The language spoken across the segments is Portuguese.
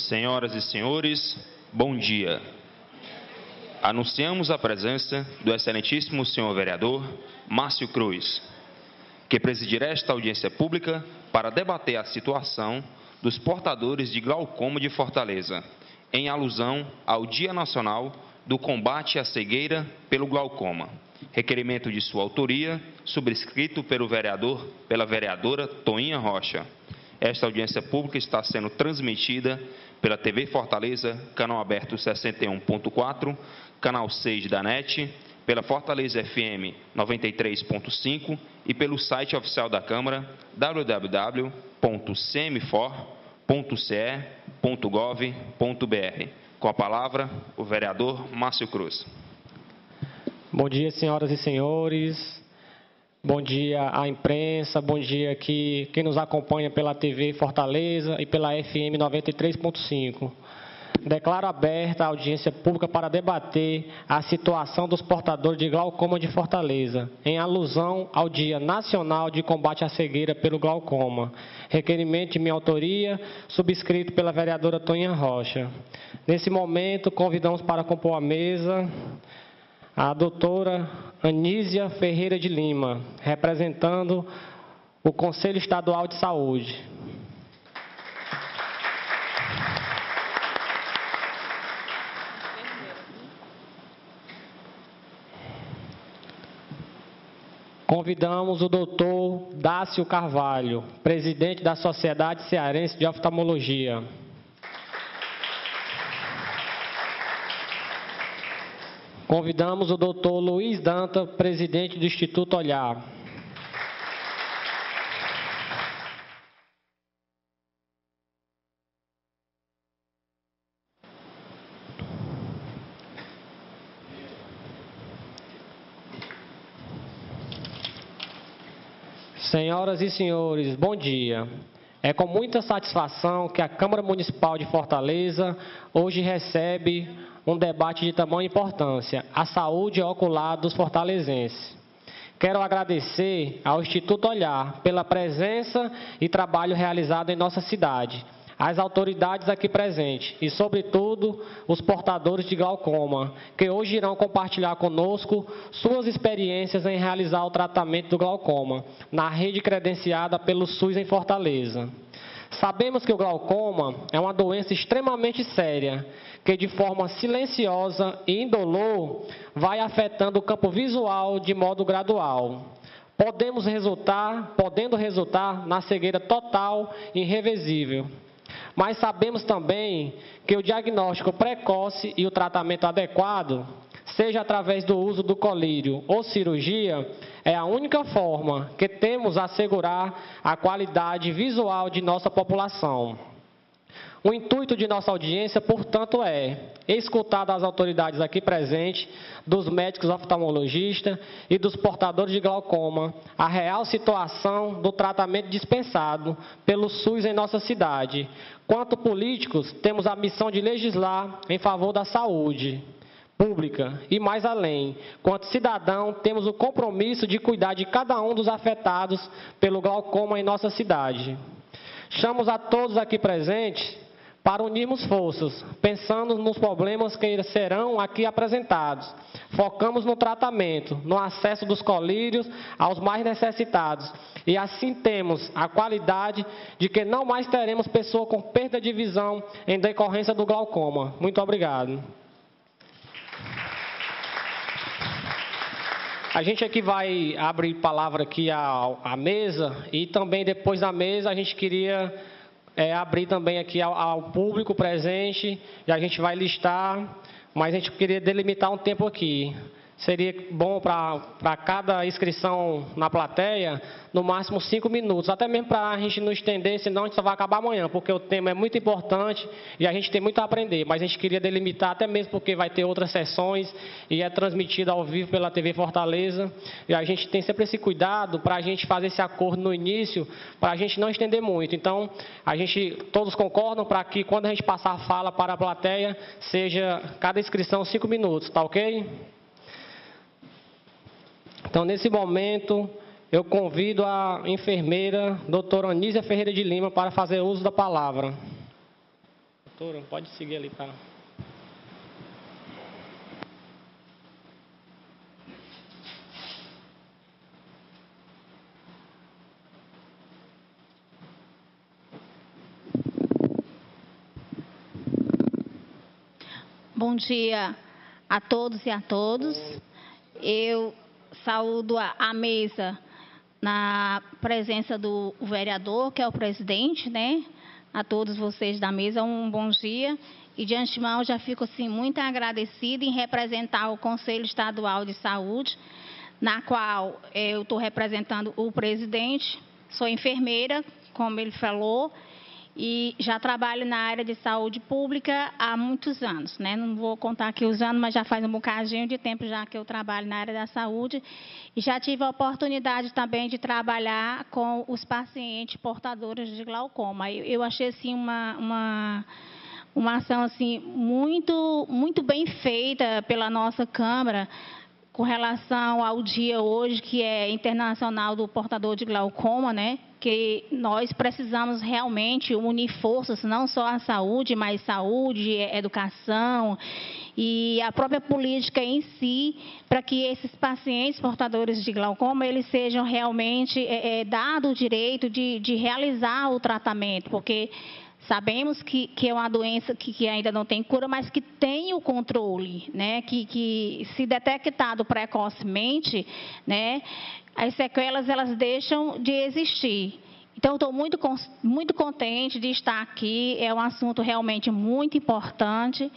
Senhoras e senhores, bom dia. Anunciamos a presença do excelentíssimo senhor vereador Márcio Cruz, que presidirá esta audiência pública para debater a situação dos portadores de glaucoma de Fortaleza, em alusão ao Dia Nacional do Combate à Cegueira pelo Glaucoma. Requerimento de sua autoria, subscrito pela vereadora Toinha Rocha. Esta audiência pública está sendo transmitida pela TV Fortaleza, canal aberto 61.4, canal 6 da NET, pela Fortaleza FM 93.5 e pelo site oficial da Câmara, www.cmfor.ce.gov.br. Com a palavra, o vereador Márcio Cruz. Bom dia, senhoras e senhores. Bom dia à imprensa, bom dia aqui quem nos acompanha pela TV Fortaleza e pela FM 93.5. Declaro aberta a audiência pública para debater a situação dos portadores de glaucoma de Fortaleza, em alusão ao Dia Nacional de Combate à Cegueira pelo Glaucoma. Requerimento de minha autoria, subscrito pela vereadora Toinha Rocha. Nesse momento, convidamos para compor a mesa a doutora Anísia Ferreira de Lima, representando o Conselho Estadual de Saúde. Convidamos o doutor Dácio Carvalho, presidente da Sociedade Cearense de Oftalmologia. Convidamos o doutor Luiz Danta, presidente do Instituto Olhar. Senhoras e senhores, bom dia. É com muita satisfação que a Câmara Municipal de Fortaleza hoje recebe um debate de tamanha importância, a saúde ocular dos fortalezenses. Quero agradecer ao Instituto Olhar pela presença e trabalho realizado em nossa cidade, às autoridades aqui presentes e, sobretudo, os portadores de glaucoma, que hoje irão compartilhar conosco suas experiências em realizar o tratamento do glaucoma na rede credenciada pelo SUS em Fortaleza. Sabemos que o glaucoma é uma doença extremamente séria, que de forma silenciosa e indolor vai afetando o campo visual de modo gradual, podendo resultar na cegueira total e irreversível. Mas sabemos também que o diagnóstico precoce e o tratamento adequado, seja através do uso do colírio ou cirurgia, é a única forma que temos a assegurar a qualidade visual de nossa população. O intuito de nossa audiência, portanto, é escutar das autoridades aqui presentes, dos médicos oftalmologistas e dos portadores de glaucoma, a real situação do tratamento dispensado pelo SUS em nossa cidade. Quanto políticos, temos a missão de legislar em favor da saúde pública e mais além. Quanto cidadão, temos o compromisso de cuidar de cada um dos afetados pelo glaucoma em nossa cidade. Chamamos a todos aqui presentes para unirmos forças, pensando nos problemas que serão aqui apresentados. Focamos no tratamento, no acesso dos colírios aos mais necessitados. E assim temos a qualidade de que não mais teremos pessoa com perda de visão em decorrência do glaucoma. Muito obrigado. A gente aqui vai abrir palavra aqui à mesa e também depois da mesa a gente queria abrir também aqui ao público presente e a gente vai listar, mas a gente queria delimitar um tempo aqui. Seria bom para cada inscrição na plateia, no máximo 5 minutos, até mesmo para a gente não estender, senão a gente só vai acabar amanhã, porque o tema é muito importante e a gente tem muito a aprender, mas a gente queria delimitar até mesmo porque vai ter outras sessões e é transmitido ao vivo pela TV Fortaleza, e a gente tem sempre esse cuidado para a gente fazer esse acordo no início, para a gente não estender muito. Então, todos concordam para que quando a gente passar a fala para a plateia, seja cada inscrição 5 minutos, tá ok? Então, nesse momento, eu convido a enfermeira doutora Anísia Ferreira de Lima para fazer uso da palavra. Doutora, pode seguir ali para... Bom dia a todos e a todos. Eu saúdo a mesa na presença do vereador, que é o presidente, né? A todos vocês da mesa, um bom dia. E de antemão, já fico assim, muito agradecida em representar o Conselho Estadual de Saúde, na qual eu estou representando o presidente. Sou enfermeira, como ele falou, e já trabalho na área de saúde pública há muitos anos, né? Não vou contar aqui os anos, mas já faz um bocadinho de tempo já que eu trabalho na área da saúde. E já tive a oportunidade também de trabalhar com os pacientes portadores de glaucoma. Eu achei assim uma ação assim muito bem feita pela nossa Câmara, com relação ao dia hoje, que é internacional do portador de glaucoma, né? Que nós precisamos realmente unir forças, não só a saúde, mas saúde, educação e a própria política em si, para que esses pacientes portadores de glaucoma, eles sejam realmente dado o direito de realizar o tratamento, porque sabemos que é uma doença que ainda não tem cura, mas que tem o controle, né? Que se detectado precocemente, né? As sequelas, elas deixam de existir. Então, estou muito contente de estar aqui. É um assunto realmente muito importante,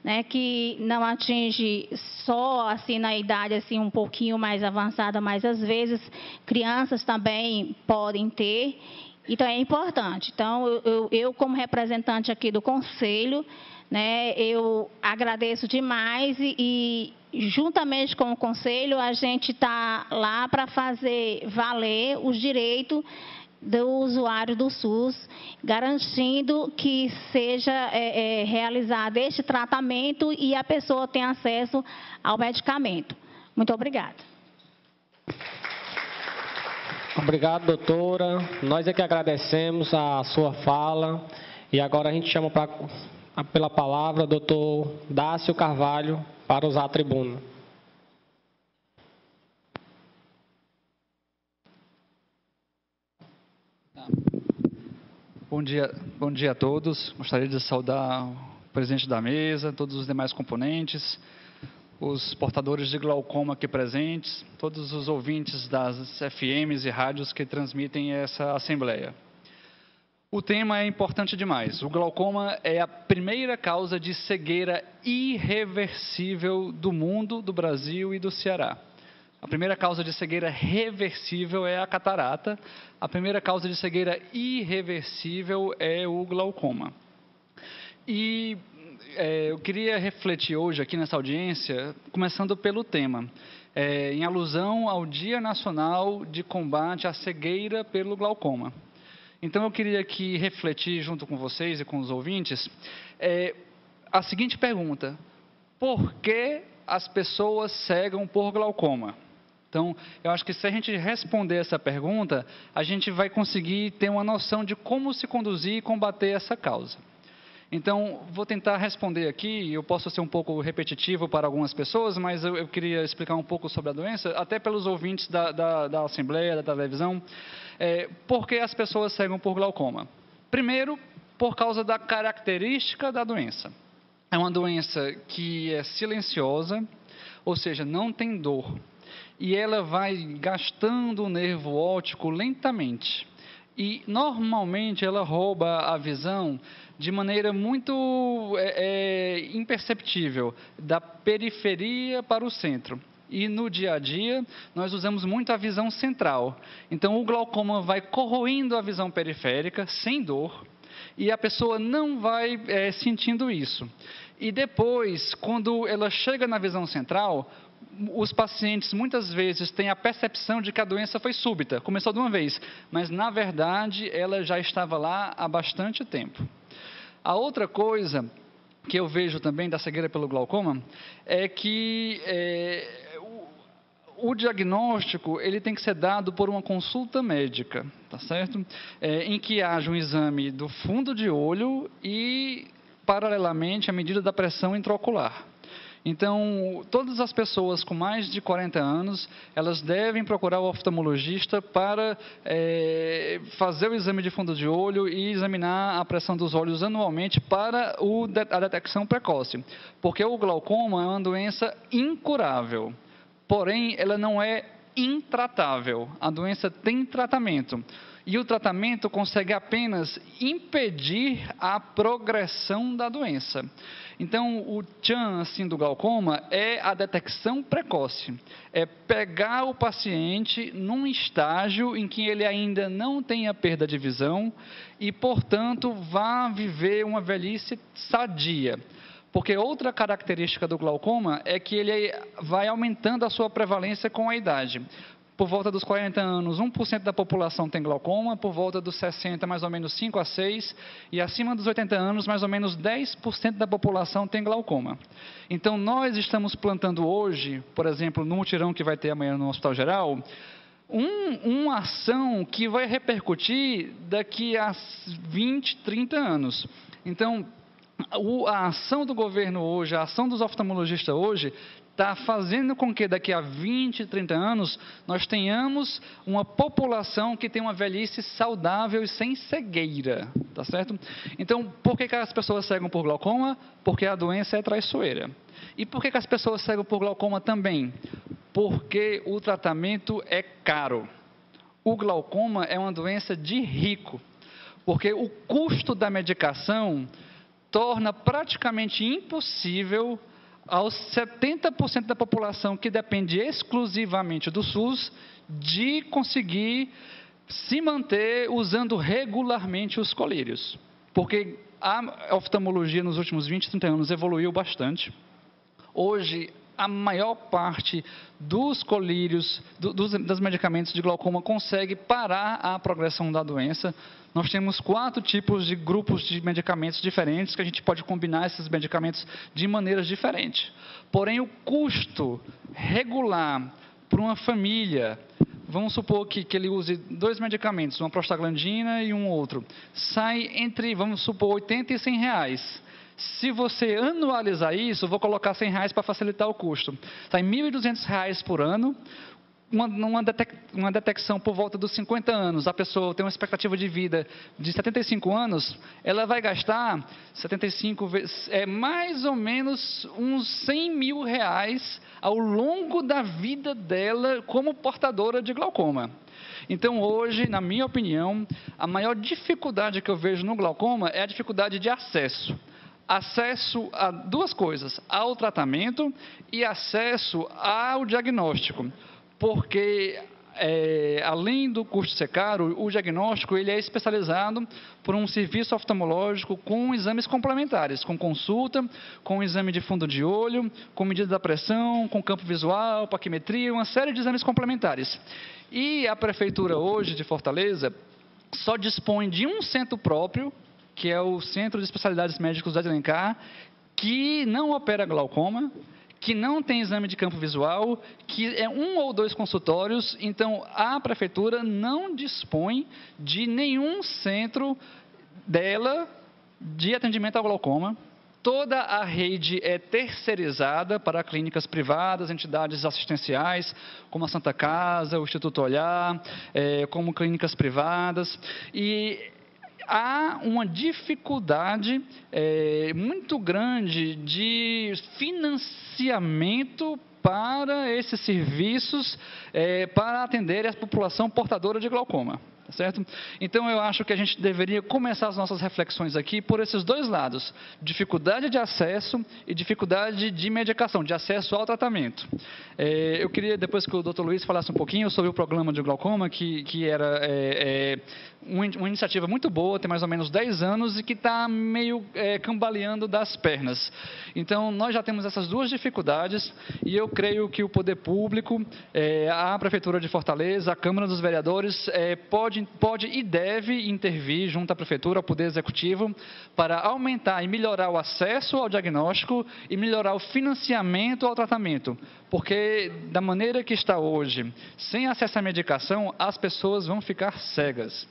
né? Que não atinge só assim na idade assim um pouquinho mais avançada, mas às vezes crianças também podem ter. Então, é importante. Então, eu como representante aqui do Conselho, né, eu agradeço demais e, juntamente com o Conselho, a gente está lá para fazer valer os direitos do usuário do SUS, garantindo que seja realizado este tratamento e a pessoa tenha acesso ao medicamento. Muito obrigada. Obrigado, doutora. Nós é que agradecemos a sua fala. E agora a gente chama pela palavra o doutor Dácio Carvalho para usar a tribuna. Bom dia a todos. Gostaria de saudar o presidente da mesa, todos os demais componentes, os portadores de glaucoma aqui presentes, todos os ouvintes das FMs e rádios que transmitem essa assembleia. O tema é importante demais. O glaucoma é a primeira causa de cegueira irreversível do mundo, do Brasil e do Ceará. A primeira causa de cegueira reversível é a catarata. A primeira causa de cegueira irreversível é o glaucoma. E eu queria refletir hoje aqui nessa audiência, começando pelo tema, em alusão ao Dia Nacional de Combate à Cegueira pelo Glaucoma. Então, eu queria aqui refletir junto com vocês e com os ouvintes a seguinte pergunta: por que as pessoas cegam por glaucoma? Então, eu acho que se a gente responder essa pergunta, a gente vai conseguir ter uma noção de como se conduzir e combater essa causa. Então, vou tentar responder aqui. Eu posso ser um pouco repetitivo para algumas pessoas, mas eu queria explicar um pouco sobre a doença, até pelos ouvintes da Assembleia, da televisão. Por que as pessoas cegam por glaucoma? Primeiro, por causa da característica da doença. É uma doença que é silenciosa, ou seja, não tem dor. E ela vai gastando o nervo óptico lentamente. E, normalmente, ela rouba a visão de maneira muito imperceptível, da periferia para o centro. E, no dia a dia, nós usamos muito a visão central. Então, o glaucoma vai corroindo a visão periférica, sem dor, e a pessoa não vai sentindo isso. E depois, quando ela chega na visão central, os pacientes muitas vezes têm a percepção de que a doença foi súbita, começou de uma vez, mas na verdade ela já estava lá há bastante tempo. A outra coisa que eu vejo também da cegueira pelo glaucoma é que o diagnóstico ele tem que ser dado por uma consulta médica, tá certo? Em que haja um exame do fundo de olho e paralelamente à medida da pressão intraocular. Então, todas as pessoas com mais de 40 anos, elas devem procurar o oftalmologista para fazer o exame de fundo de olho e examinar a pressão dos olhos anualmente para a detecção precoce. Porque o glaucoma é uma doença incurável, porém, ela não é intratável. A doença tem tratamento. E o tratamento consegue apenas impedir a progressão da doença. Então, o tchan assim, do glaucoma é a detecção precoce. É pegar o paciente num estágio em que ele ainda não tenha perda de visão e, portanto, vá viver uma velhice sadia. Porque outra característica do glaucoma é que ele vai aumentando a sua prevalência com a idade. Por volta dos 40 anos, 1% da população tem glaucoma, por volta dos 60, mais ou menos 5 a 6, e acima dos 80 anos, mais ou menos 10% da população tem glaucoma. Então, nós estamos plantando hoje, por exemplo, no mutirão que vai ter amanhã no Hospital Geral, uma ação que vai repercutir daqui a 20, 30 anos. Então, a ação do governo hoje, a ação dos oftalmologistas hoje, está fazendo com que daqui a 20, 30 anos, nós tenhamos uma população que tem uma velhice saudável e sem cegueira, tá certo? Então, por que as pessoas cegam por glaucoma? Porque a doença é traiçoeira. E por que as pessoas cegam por glaucoma também? Porque o tratamento é caro. O glaucoma é uma doença de rico, porque o custo da medicação torna praticamente impossível aos 70% da população que depende exclusivamente do SUS de conseguir se manter usando regularmente os colírios. Porque a oftalmologia nos últimos 20, 30 anos evoluiu bastante. Hoje, a maior parte dos colírios, dos medicamentos de glaucoma consegue parar a progressão da doença. Nós temos 4 tipos de grupos de medicamentos diferentes que a gente pode combinar esses medicamentos de maneiras diferentes. Porém, o custo regular para uma família, vamos supor que ele use 2 medicamentos, uma prostaglandina e um outro, sai entre, vamos supor, 80 e 100 reais. Se você anualizar isso, eu vou colocar 100 reais para facilitar o custo. Sai R$ 1.200 por ano, uma detecção por volta dos 50 anos, a pessoa tem uma expectativa de vida de 75 anos, ela vai gastar 75 vezes, mais ou menos uns 100 mil reais ao longo da vida dela como portadora de glaucoma. Então, hoje, na minha opinião, a maior dificuldade que eu vejo no glaucoma é a dificuldade de acesso. Acesso a 2 coisas, ao tratamento e acesso ao diagnóstico. Porque, além do custo ser caro, o diagnóstico ele é especializado por um serviço oftalmológico com exames complementares, com consulta, com exame de fundo de olho, com medida da pressão, com campo visual, paquimetria, uma série de exames complementares. E a Prefeitura hoje de Fortaleza só dispõe de um centro próprio, que é o Centro de Especialidades Médicas de Alencar, que não opera glaucoma, que não tem exame de campo visual, que é 1 ou 2 consultórios. Então, a Prefeitura não dispõe de nenhum centro dela de atendimento ao glaucoma. Toda a rede é terceirizada para clínicas privadas, entidades assistenciais, como a Santa Casa, o Instituto Olhar, como clínicas privadas. E há uma dificuldade muito grande de financiamento para esses serviços, para atender a população portadora de glaucoma. Tá certo? Então, eu acho que a gente deveria começar as nossas reflexões aqui por esses 2 lados, dificuldade de acesso e dificuldade de medicação, de acesso ao tratamento. Eu queria, depois que o Dr. Luiz falasse um pouquinho sobre o programa de glaucoma, que era uma iniciativa muito boa, tem mais ou menos 10 anos e que está meio cambaleando das pernas. Então, nós já temos essas 2 dificuldades e eu creio que o poder público, a Prefeitura de Fortaleza, a Câmara dos Vereadores, pode pode e deve intervir junto à Prefeitura, ao Poder Executivo, para aumentar e melhorar o acesso ao diagnóstico e melhorar o financiamento ao tratamento. Porque, da maneira que está hoje, sem acesso à medicação, as pessoas vão ficar cegas.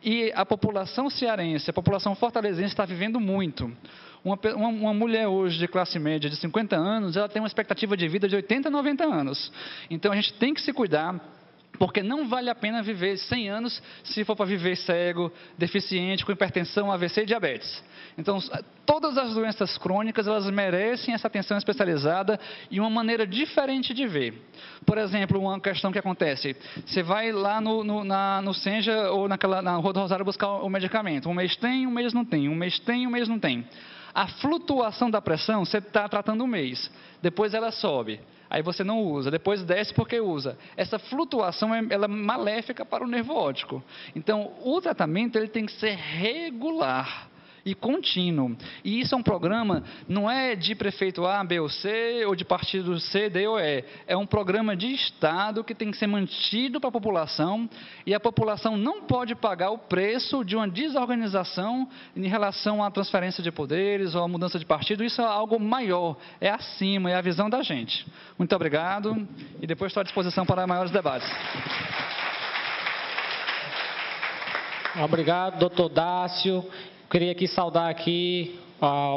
E a população cearense, a população fortalezense está vivendo muito. Uma mulher hoje de classe média de 50 anos, ela tem uma expectativa de vida de 80, 90 anos. Então, a gente tem que se cuidar, porque não vale a pena viver 100 anos se for para viver cego, deficiente, com hipertensão, AVC e diabetes. Então, todas as doenças crônicas, elas merecem essa atenção especializada e uma maneira diferente de ver. Por exemplo, uma questão que acontece, você vai lá no Senja ou na Rua do Rosário buscar o medicamento. Um mês tem, um mês não tem, um mês tem, um mês não tem. A flutuação da pressão, você está tratando um mês, depois ela sobe, aí você não usa, depois desce porque usa. Essa flutuação ela é maléfica para o nervo óptico. Então, o tratamento ele tem que ser regular e contínuo. E isso é um programa, não é de prefeito A, B ou C, ou de partido C, D ou E. É um programa de Estado que tem que ser mantido para a população, e a população não pode pagar o preço de uma desorganização em relação à transferência de poderes ou à mudança de partido. Isso é algo maior, é acima, é a visão da gente. Muito obrigado, e depois estou à disposição para maiores debates. Obrigado, doutor Dácio. Queria aqui saudar aqui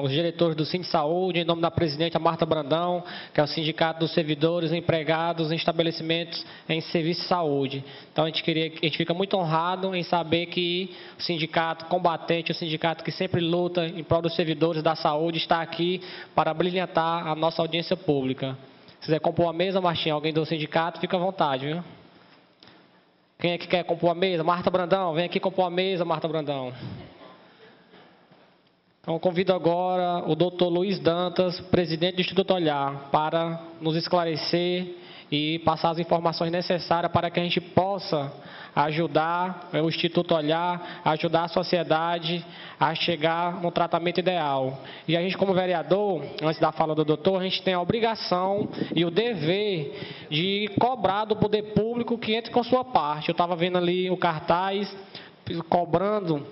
os diretores do Sindicato de Saúde, em nome da presidente a Marta Brandão, que é o Sindicato dos Servidores Empregados em Estabelecimentos em Serviço de Saúde. Então, a gente fica muito honrado em saber que o sindicato combatente, o sindicato que sempre luta em prol dos servidores da saúde, está aqui para brilhantar a nossa audiência pública. Se quiser compor a mesa, Martinho, alguém do sindicato, fica à vontade, viu? Quem é que quer compor a mesa? Marta Brandão, vem aqui compor a mesa, Marta Brandão. Então, convido agora o doutor Luiz Dantas, presidente do Instituto Olhar, para nos esclarecer e passar as informações necessárias para que a gente possa ajudar o Instituto Olhar, ajudar a sociedade a chegar no tratamento ideal. E a gente, como vereador, antes da fala do doutor, a gente tem a obrigação e o dever de cobrar do poder público que entre com sua parte. Eu estava vendo ali o cartaz cobrando,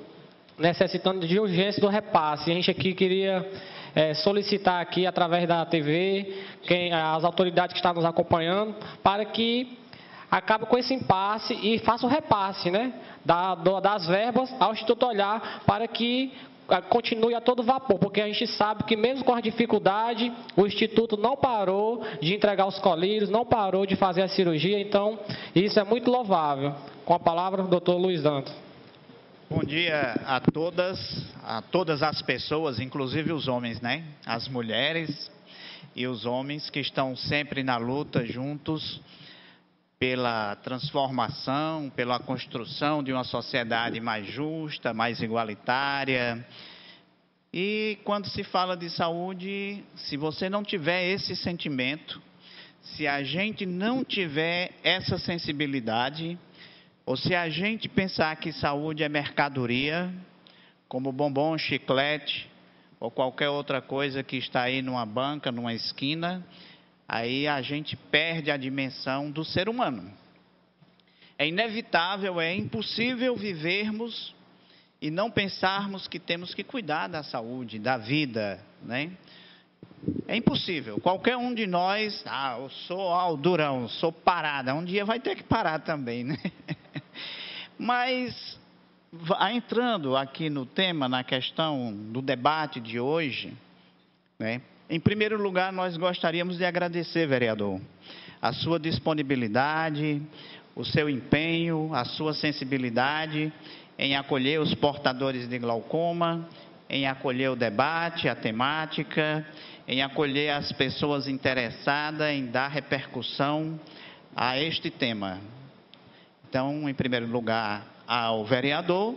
necessitando de urgência do repasse. A gente aqui queria solicitar aqui, através da TV, as autoridades que estão nos acompanhando, para que acabe com esse impasse e faça o repasse, né, das verbas ao Instituto Olhar, para que continue a todo vapor, porque a gente sabe que mesmo com a dificuldade, o Instituto não parou de entregar os colírios, não parou de fazer a cirurgia, então isso é muito louvável. Com a palavra, o doutor Luiz Dantas. Bom dia a todas as pessoas, inclusive os homens, né? As mulheres e os homens que estão sempre na luta juntos pela transformação, pela construção de uma sociedade mais justa, mais igualitária. E quando se fala de saúde, se você não tiver esse sentimento, se a gente não tiver essa sensibilidade, ou se a gente pensar que saúde é mercadoria, como bombom, chiclete, ou qualquer outra coisa que está aí numa banca, numa esquina, aí a gente perde a dimensão do ser humano. É inevitável, é impossível vivermos e não pensarmos que temos que cuidar da saúde, da vida, né? É impossível. Qualquer um de nós, eu sou durão, sou parada, um dia vai ter que parar também, né? Mas, entrando aqui no tema, na questão do debate de hoje, né? Em primeiro lugar, nós gostaríamos de agradecer, vereador, a sua disponibilidade, o seu empenho, a sua sensibilidade em acolher os portadores de glaucoma, em acolher o debate, a temática, em acolher as pessoas interessadas em dar repercussão a este tema. Então, em primeiro lugar, ao vereador,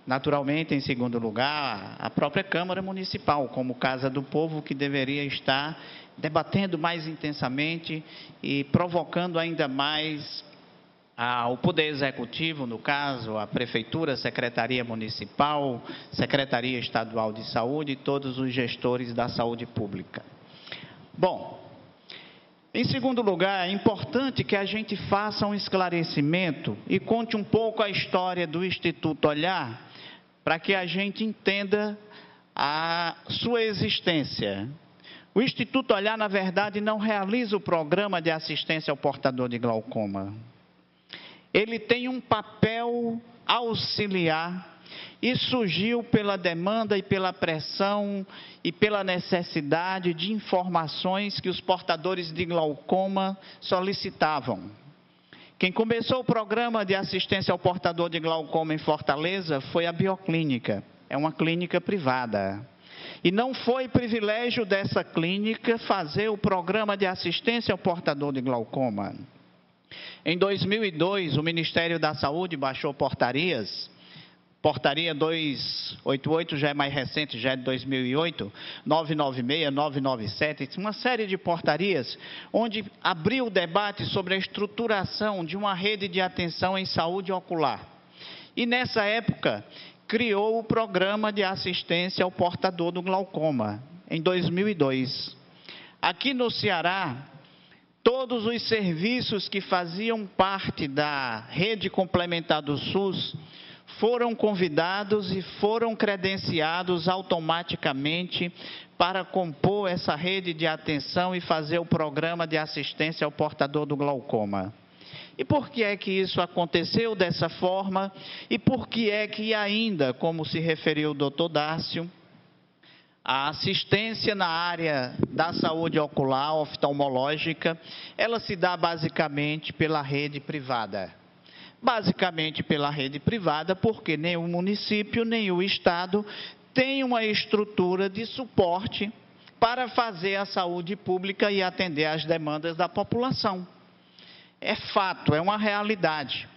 naturalmente, em segundo lugar, a própria Câmara Municipal, como Casa do Povo, que deveria estar debatendo mais intensamente e provocando ainda mais o Poder Executivo, no caso, a Prefeitura, Secretaria Municipal, Secretaria Estadual de Saúde e todos os gestores da saúde pública. Bom, Em segundo lugar, é importante que a gente faça um esclarecimento e conte um pouco a história do Instituto Olhar, para que a gente entenda a sua existência. O Instituto Olhar, na verdade, não realiza o programa de assistência ao portador de glaucoma. Ele tem um papel auxiliar e surgiu pela demanda e pela pressão e pela necessidade de informações que os portadores de glaucoma solicitavam. Quem começou o programa de assistência ao portador de glaucoma em Fortaleza foi a Bioclínica. É uma clínica privada. E não foi privilégio dessa clínica fazer o programa de assistência ao portador de glaucoma. Em 2002, o Ministério da Saúde baixou portarias. Portaria 288 já é mais recente, já é de 2008, 996, 997, uma série de portarias onde abriu o debate sobre a estruturação de uma rede de atenção em saúde ocular. E nessa época, criou o programa de assistência ao portador do glaucoma, em 2002. Aqui no Ceará, todos os serviços que faziam parte da rede complementar do SUS foram convidados e foram credenciados automaticamente para compor essa rede de atenção e fazer o programa de assistência ao portador do glaucoma. E por que é que isso aconteceu dessa forma? E por que é que ainda, como se referiu o doutor Dácio, a assistência na área da saúde ocular, oftalmológica, ela se dá basicamente pela rede privada? Basicamente pela rede privada, porque nem o município, nem o Estado tem uma estrutura de suporte para fazer a saúde pública e atender às demandas da população. É fato, é uma realidade.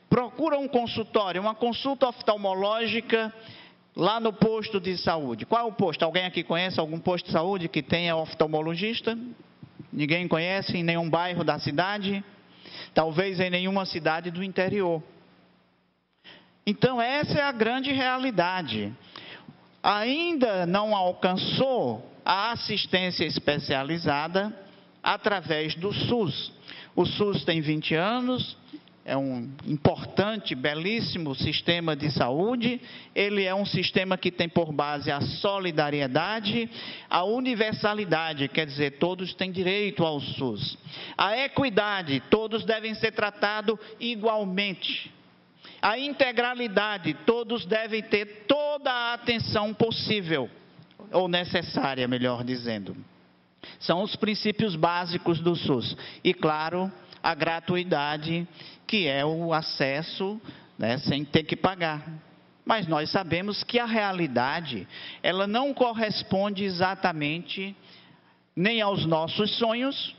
Procura um consultório, uma consulta oftalmológica lá no posto de saúde. Qual é o posto? Alguém aqui conhece algum posto de saúde que tenha oftalmologista? Ninguém conhece em nenhum bairro da cidade? Talvez em nenhuma cidade do interior. Então, essa é a grande realidade. Ainda não alcançou a assistência especializada através do SUS. O SUS tem 20 anos, é um importante, belíssimo sistema de saúde. Ele é um sistema que tem por base a solidariedade, a universalidade, quer dizer, todos têm direito ao SUS. A equidade, todos devem ser tratados igualmente. A integralidade, todos devem ter toda a atenção possível, ou necessária, melhor dizendo. São os princípios básicos do SUS. E, claro, a gratuidade, que é o acesso, né, sem ter que pagar. Mas nós sabemos que a realidade, ela não corresponde exatamente nem aos nossos sonhos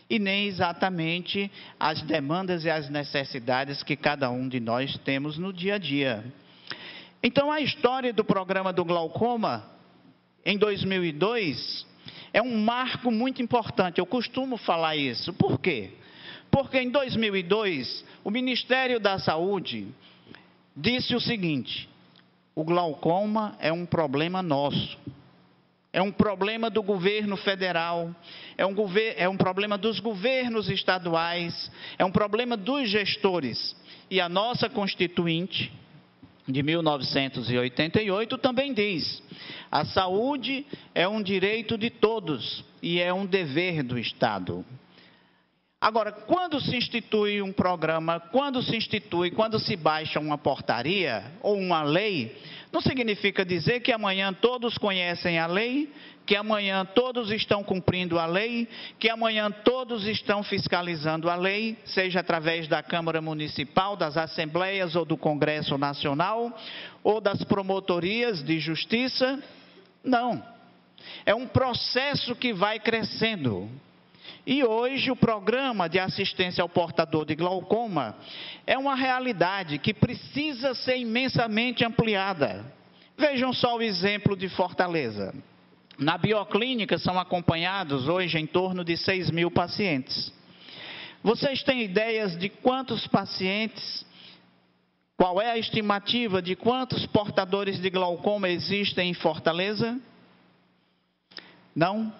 e nem exatamente às demandas e às necessidades que cada um de nós temos no dia a dia. Então, a história do programa do glaucoma, em 2002, é um marco muito importante. Eu costumo falar isso. Por quê? Porque em 2002, o Ministério da Saúde disse o seguinte: o glaucoma é um problema nosso, é um problema do governo federal, é um problema dos governos estaduais, é um problema dos gestores. E a nossa Constituinte, de 1988, também diz: a saúde é um direito de todos e é um dever do Estado. Agora, quando se institui um programa, quando se baixa uma portaria ou uma lei, não significa dizer que amanhã todos conhecem a lei, que amanhã todos estão cumprindo a lei, que amanhã todos estão fiscalizando a lei, seja através da Câmara Municipal, das Assembleias ou do Congresso Nacional, ou das promotorias de justiça. Não. É um processo que vai crescendo. E hoje o programa de assistência ao portador de glaucoma é uma realidade que precisa ser imensamente ampliada. Vejam só o exemplo de Fortaleza. Na Bioclínica são acompanhados hoje em torno de 6.000 pacientes. Vocês têm ideias de quantos pacientes, qual é a estimativa de quantos portadores de glaucoma existem em Fortaleza? Não?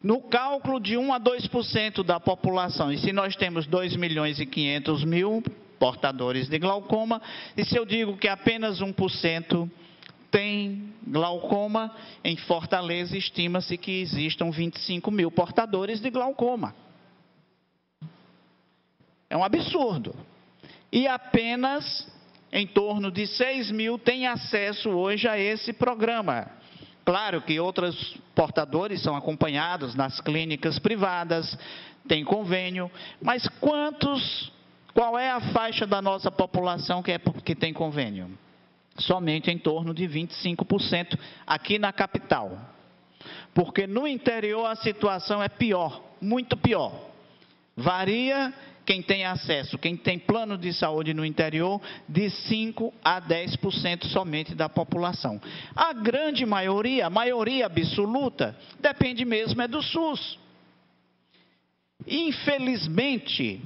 No cálculo de 1 a 2% da população, e se nós temos 2.500.000 portadores de glaucoma, e se eu digo que apenas 1% tem glaucoma, em Fortaleza estima-se que existam 25.000 portadores de glaucoma. É um absurdo. E apenas em torno de 6.000 têm acesso hoje a esse programa. Claro que outros portadores são acompanhados nas clínicas privadas, tem convênio, mas qual é a faixa da nossa população que tem convênio? Somente em torno de 25% aqui na capital. Porque no interior a situação é pior, muito pior. Varia quem tem acesso, quem tem plano de saúde no interior, de 5% a 10% somente da população. A grande maioria, a maioria absoluta, depende mesmo é do SUS. Infelizmente,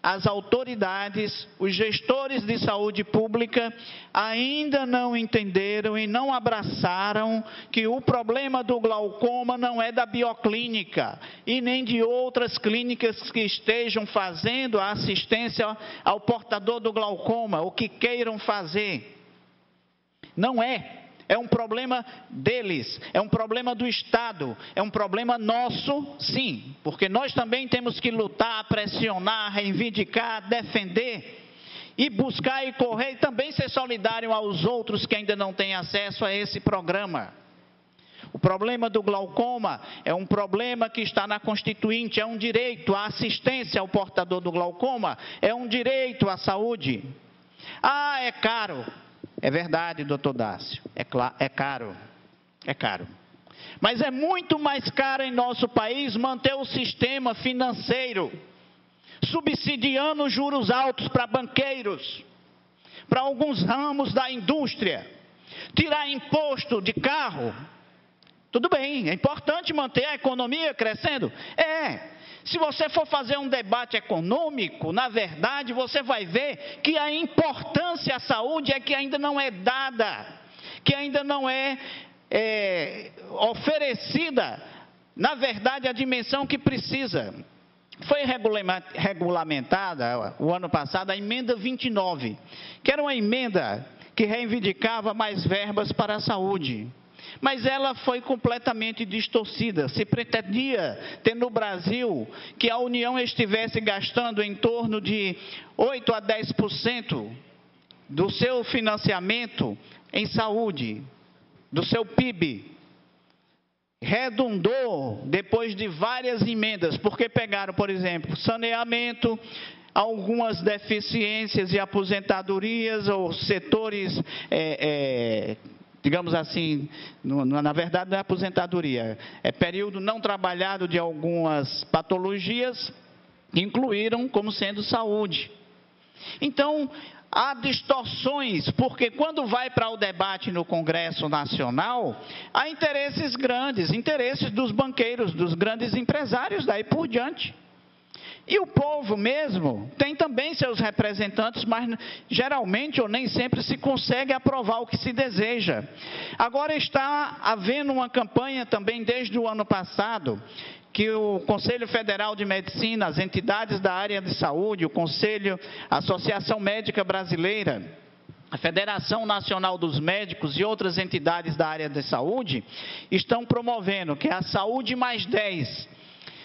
as autoridades, os gestores de saúde pública ainda não entenderam e não abraçaram que o problema do glaucoma não é da bioclínica e nem de outras clínicas que estejam fazendo a assistência ao portador do glaucoma, ou que queiram fazer. Não é. É um problema deles, é um problema do Estado, é um problema nosso, sim, porque nós também temos que lutar, pressionar, reivindicar, defender e buscar e correr e também ser solidário aos outros que ainda não têm acesso a esse programa. O problema do glaucoma é um problema que está na Constituinte, é um direito à assistência ao portador do glaucoma, é um direito à saúde. Ah, é caro. É verdade, doutor Dácio, é caro. Mas é muito mais caro em nosso país manter o sistema financeiro, subsidiando juros altos para banqueiros, para alguns ramos da indústria, tirar imposto de carro. Tudo bem, é importante manter a economia crescendo? Se você for fazer um debate econômico, na verdade, você vai ver que a importância à saúde é que ainda não é dada, que ainda não é oferecida, na verdade, a dimensão que precisa. Foi regulamentada, o ano passado, a emenda 29, que era uma emenda que reivindicava mais verbas para a saúde. Mas ela foi completamente distorcida. Se pretendia ter no Brasil que a União estivesse gastando em torno de 8 a 10% do seu financiamento em saúde, do seu PIB. Redundou depois de várias emendas, porque pegaram, por exemplo, saneamento, algumas deficiências e aposentadorias ou setores digamos assim, na verdade não é aposentadoria, é período não trabalhado de algumas patologias, incluíram como sendo saúde. Então, há distorções, porque quando vai para o debate no Congresso Nacional, há interesses grandes, interesses dos banqueiros, dos grandes empresários, daí por diante. E o povo mesmo tem também seus representantes, mas geralmente ou nem sempre se consegue aprovar o que se deseja. Agora está havendo uma campanha também desde o ano passado, que o Conselho Federal de Medicina, as entidades da área de saúde, o Conselho, a Associação Médica Brasileira, a Federação Nacional dos Médicos e outras entidades da área de saúde, estão promovendo, que é a Saúde mais 10.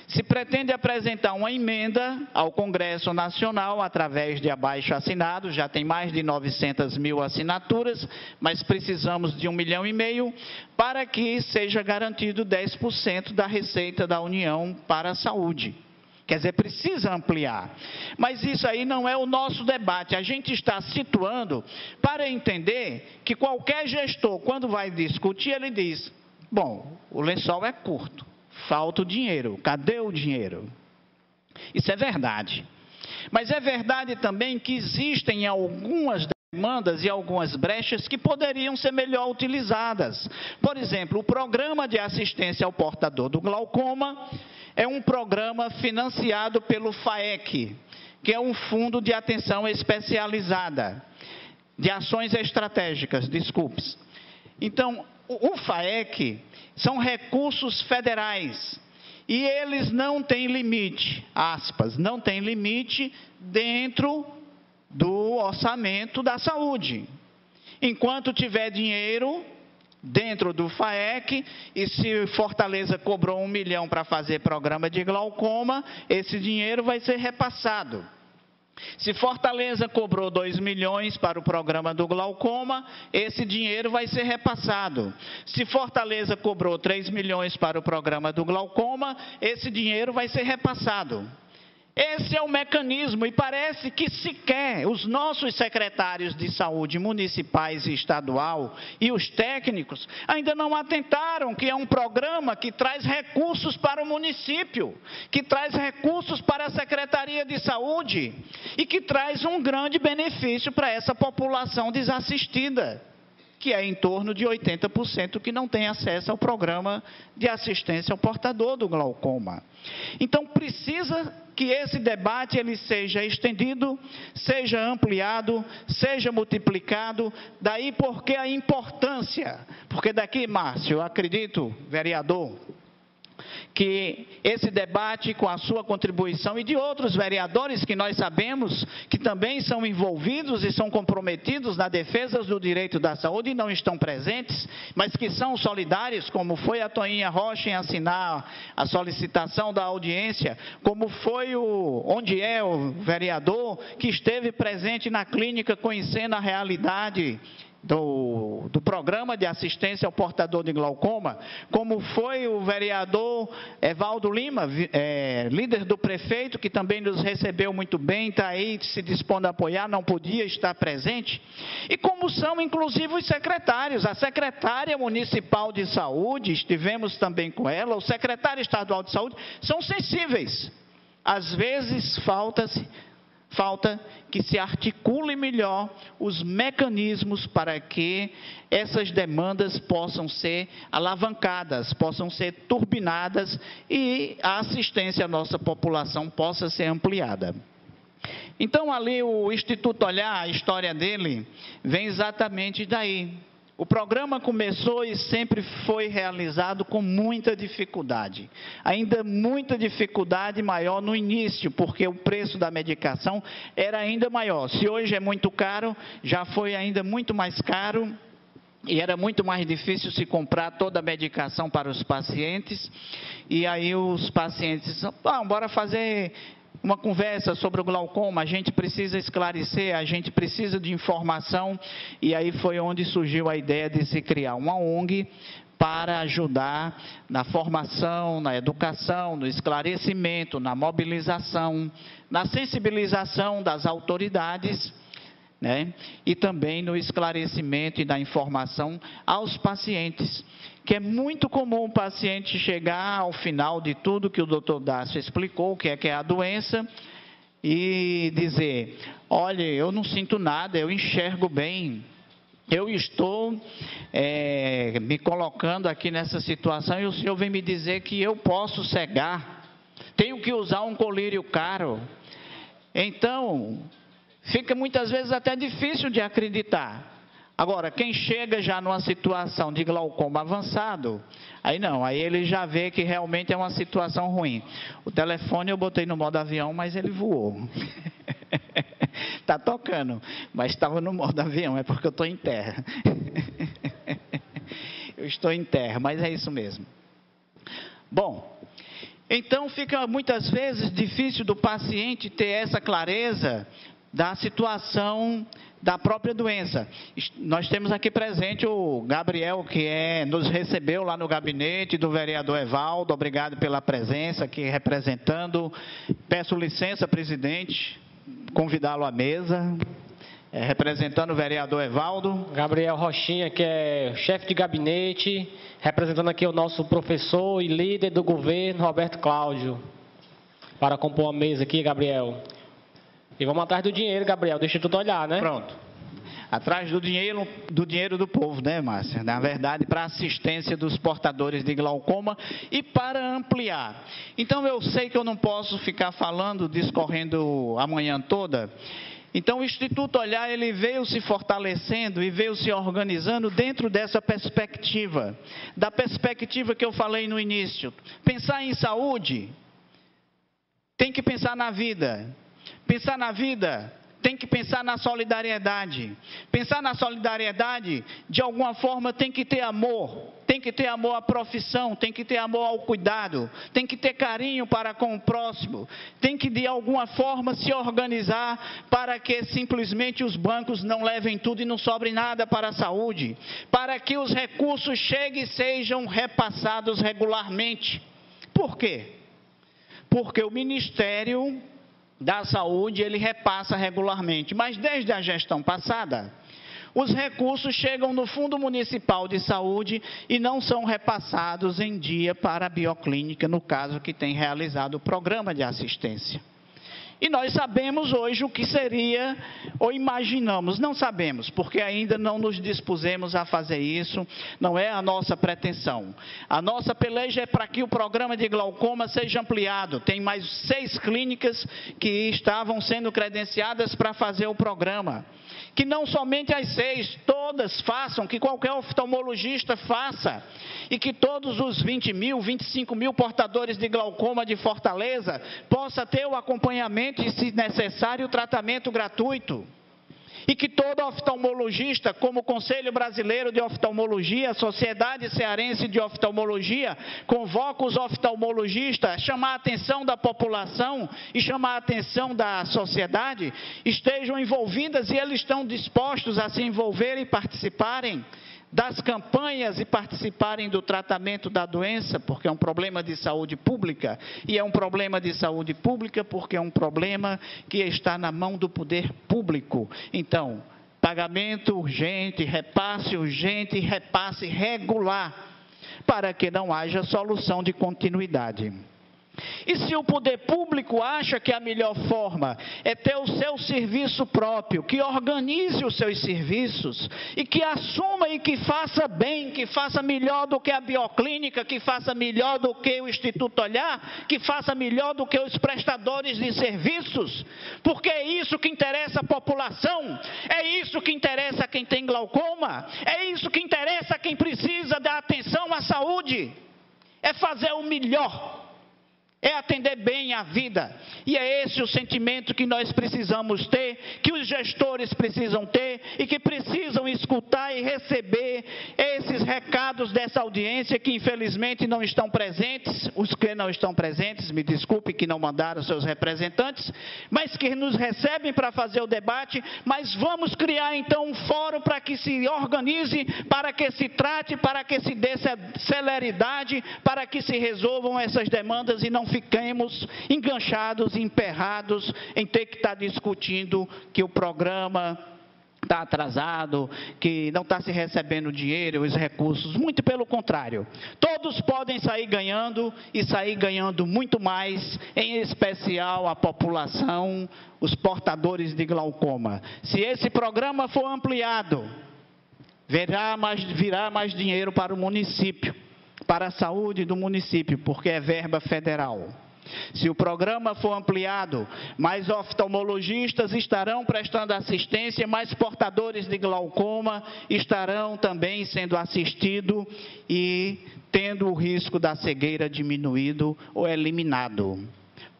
Se pretende apresentar uma emenda ao Congresso Nacional através de abaixo-assinados, já tem mais de 900.000 assinaturas, mas precisamos de 1,5 milhão para que seja garantido 10% da receita da União para a saúde. Quer dizer, precisa ampliar. Mas isso aí não é o nosso debate. A gente está situando para entender que qualquer gestor, quando vai discutir, ele diz, bom, o lençol é curto. Falta o dinheiro. Cadê o dinheiro? Isso é verdade. Mas é verdade também que existem algumas demandas e algumas brechas que poderiam ser melhor utilizadas. Por exemplo, o programa de assistência ao portador do glaucoma é um programa financiado pelo FAEC, que é um fundo de atenção especializada, de ações estratégicas, desculpe. Então, o FAEC são recursos federais e eles não têm limite, aspas, não tem limite dentro do orçamento da saúde. Enquanto tiver dinheiro dentro do FAEC, e se Fortaleza cobrou 1 milhão para fazer programa de glaucoma, esse dinheiro vai ser repassado. Se Fortaleza cobrou 2 milhões para o programa do glaucoma, esse dinheiro vai ser repassado. Se Fortaleza cobrou 3 milhões para o programa do glaucoma, esse dinheiro vai ser repassado. Esse é o mecanismo, e parece que sequer os nossos secretários de saúde municipais e estadual e os técnicos ainda não atentaram que é um programa que traz recursos para o município, que traz recursos para a Secretaria de Saúde e que traz um grande benefício para essa população desassistida, que é em torno de 80% que não tem acesso ao programa de assistência ao portador do glaucoma. Então, precisa que esse debate ele seja estendido, seja ampliado, seja multiplicado. Daí porque a importância, porque daqui, Márcio, eu acredito, vereador, que esse debate, com a sua contribuição e de outros vereadores que nós sabemos que também são envolvidos e são comprometidos na defesa do direito da saúde e não estão presentes, mas que são solidários, como foi a Toinha Rocha em assinar a solicitação da audiência, como foi onde é o vereador que esteve presente na clínica conhecendo a realidade do programa de assistência ao portador de glaucoma, como foi o vereador Evaldo Lima, líder do prefeito, que também nos recebeu muito bem, está aí se dispondo a apoiar, não podia estar presente, e como são inclusive os secretários, a secretária municipal de saúde, estivemos também com ela, o secretário estadual de saúde, são sensíveis. Às vezes falta que se articule melhor os mecanismos para que essas demandas possam ser alavancadas, possam ser turbinadas e a assistência à nossa população possa ser ampliada. Então, ali o Instituto Olhar, a história dele, vem exatamente daí. O programa começou e sempre foi realizado com muita dificuldade. Ainda muita dificuldade maior no início, porque o preço da medicação era ainda maior. Se hoje é muito caro, já foi ainda muito mais caro. E era muito mais difícil se comprar toda a medicação para os pacientes. E aí os pacientes, bora fazer uma conversa sobre o glaucoma, a gente precisa esclarecer, a gente precisa de informação, e aí foi onde surgiu a ideia de se criar uma ONG para ajudar na formação, na educação, no esclarecimento, na mobilização, na sensibilização das autoridades, né? E também no esclarecimento e da informação aos pacientes, que é muito comum o paciente chegar ao final de tudo que o doutor Dácio explicou, que é a doença, e dizer, olha, eu não sinto nada, eu enxergo bem, eu estou me colocando aqui nessa situação e o senhor vem me dizer que eu posso cegar, tenho que usar um colírio caro. Então, fica muitas vezes até difícil de acreditar. Agora, quem chega já numa situação de glaucoma avançado, aí não, aí ele já vê que realmente é uma situação ruim. O telefone eu botei no modo avião, mas ele voou. Está tocando, mas estava no modo avião, é porque eu estou em terra. Eu estou em terra, mas é isso mesmo. Bom, então fica muitas vezes difícil do paciente ter essa clareza da situação da própria doença. Nós temos aqui presente o Gabriel, que nos recebeu lá no gabinete do vereador Evaldo. Obrigado pela presença aqui representando. Peço licença, presidente, convidá-lo à mesa, representando o vereador Evaldo. Gabriel Rochinha, que é chefe de gabinete, representando aqui o nosso professor e líder do governo, Roberto Cláudio, para compor a mesa aqui, Gabriel. E vamos atrás do dinheiro, Gabriel, deixa tudo olhar, né? Pronto. Atrás do dinheiro do povo, né, Márcia? Na verdade, para a assistência dos portadores de glaucoma e para ampliar. Então, eu sei que eu não posso ficar falando, discorrendo a manhã toda, Então, o Instituto Olhar, ele veio se fortalecendo e veio se organizando dentro dessa perspectiva, da perspectiva que eu falei no início. Pensar em saúde, tem que pensar na vida. Pensar na vida, tem que pensar na solidariedade. Pensar na solidariedade, de alguma forma, tem que ter amor. Tem que ter amor à profissão, tem que ter amor ao cuidado, tem que ter carinho para com o próximo, tem que de alguma forma se organizar para que simplesmente os bancos não levem tudo e não sobre nada para a saúde, para que os recursos cheguem e sejam repassados regularmente. Por quê? Porque o Ministério da Saúde, ele repassa regularmente, mas desde a gestão passada, os recursos chegam no Fundo Municipal de Saúde e não são repassados em dia para a Bioclínica, no caso que tem realizado o programa de assistência. E nós sabemos hoje o que seria, ou imaginamos, não sabemos, porque ainda não nos dispusemos a fazer isso, não é a nossa pretensão. A nossa peleja é para que o programa de glaucoma seja ampliado. Tem mais 6 clínicas que estavam sendo credenciadas para fazer o programa. Que não somente as 6, todas façam, que qualquer oftalmologista faça, e que todos os 20 mil, 25 mil portadores de glaucoma de Fortaleza possa ter o acompanhamento e, se necessário, o tratamento gratuito. E que todo oftalmologista, como o Conselho Brasileiro de Oftalmologia, a Sociedade Cearense de Oftalmologia, convoca os oftalmologistas a chamar a atenção da população e chamar a atenção da sociedade, estejam envolvidas e eles estão dispostos a se envolver e participarem das campanhas e participarem do tratamento da doença, porque é um problema de saúde pública, e é um problema de saúde pública porque é um problema que está na mão do poder público. Então, pagamento urgente, repasse regular, para que não haja solução de continuidade. E se o poder público acha que a melhor forma é ter o seu serviço próprio, que organize os seus serviços e que assuma e que faça bem, que faça melhor do que a Bioclínica, que faça melhor do que o Instituto Olhar, que faça melhor do que os prestadores de serviços, porque é isso que interessa a população, é isso que interessa a quem tem glaucoma, é isso que interessa a quem precisa da atenção à saúde, é fazer o melhor. É atender bem a vida, e é esse o sentimento que nós precisamos ter, que os gestores precisam ter, e que precisam escutar e receber esses recados dessa audiência, que infelizmente não estão presentes, os que não estão presentes, me desculpe que não mandaram seus representantes, mas que nos recebem para fazer o debate, mas vamos criar então um fórum para que se organize, para que se trate, para que se dê celeridade, para que se resolvam essas demandas e não fiquemos enganchados, emperrados em ter que estar discutindo que o programa está atrasado, que não está se recebendo dinheiro, os recursos, muito pelo contrário. Todos podem sair ganhando e sair ganhando muito mais, em especial a população, os portadores de glaucoma. Se esse programa for ampliado, virá mais dinheiro para o município, para a saúde do município, porque é verba federal. Se o programa for ampliado, mais oftalmologistas estarão prestando assistência, mais portadores de glaucoma estarão também sendo assistidos e tendo o risco da cegueira diminuído ou eliminado.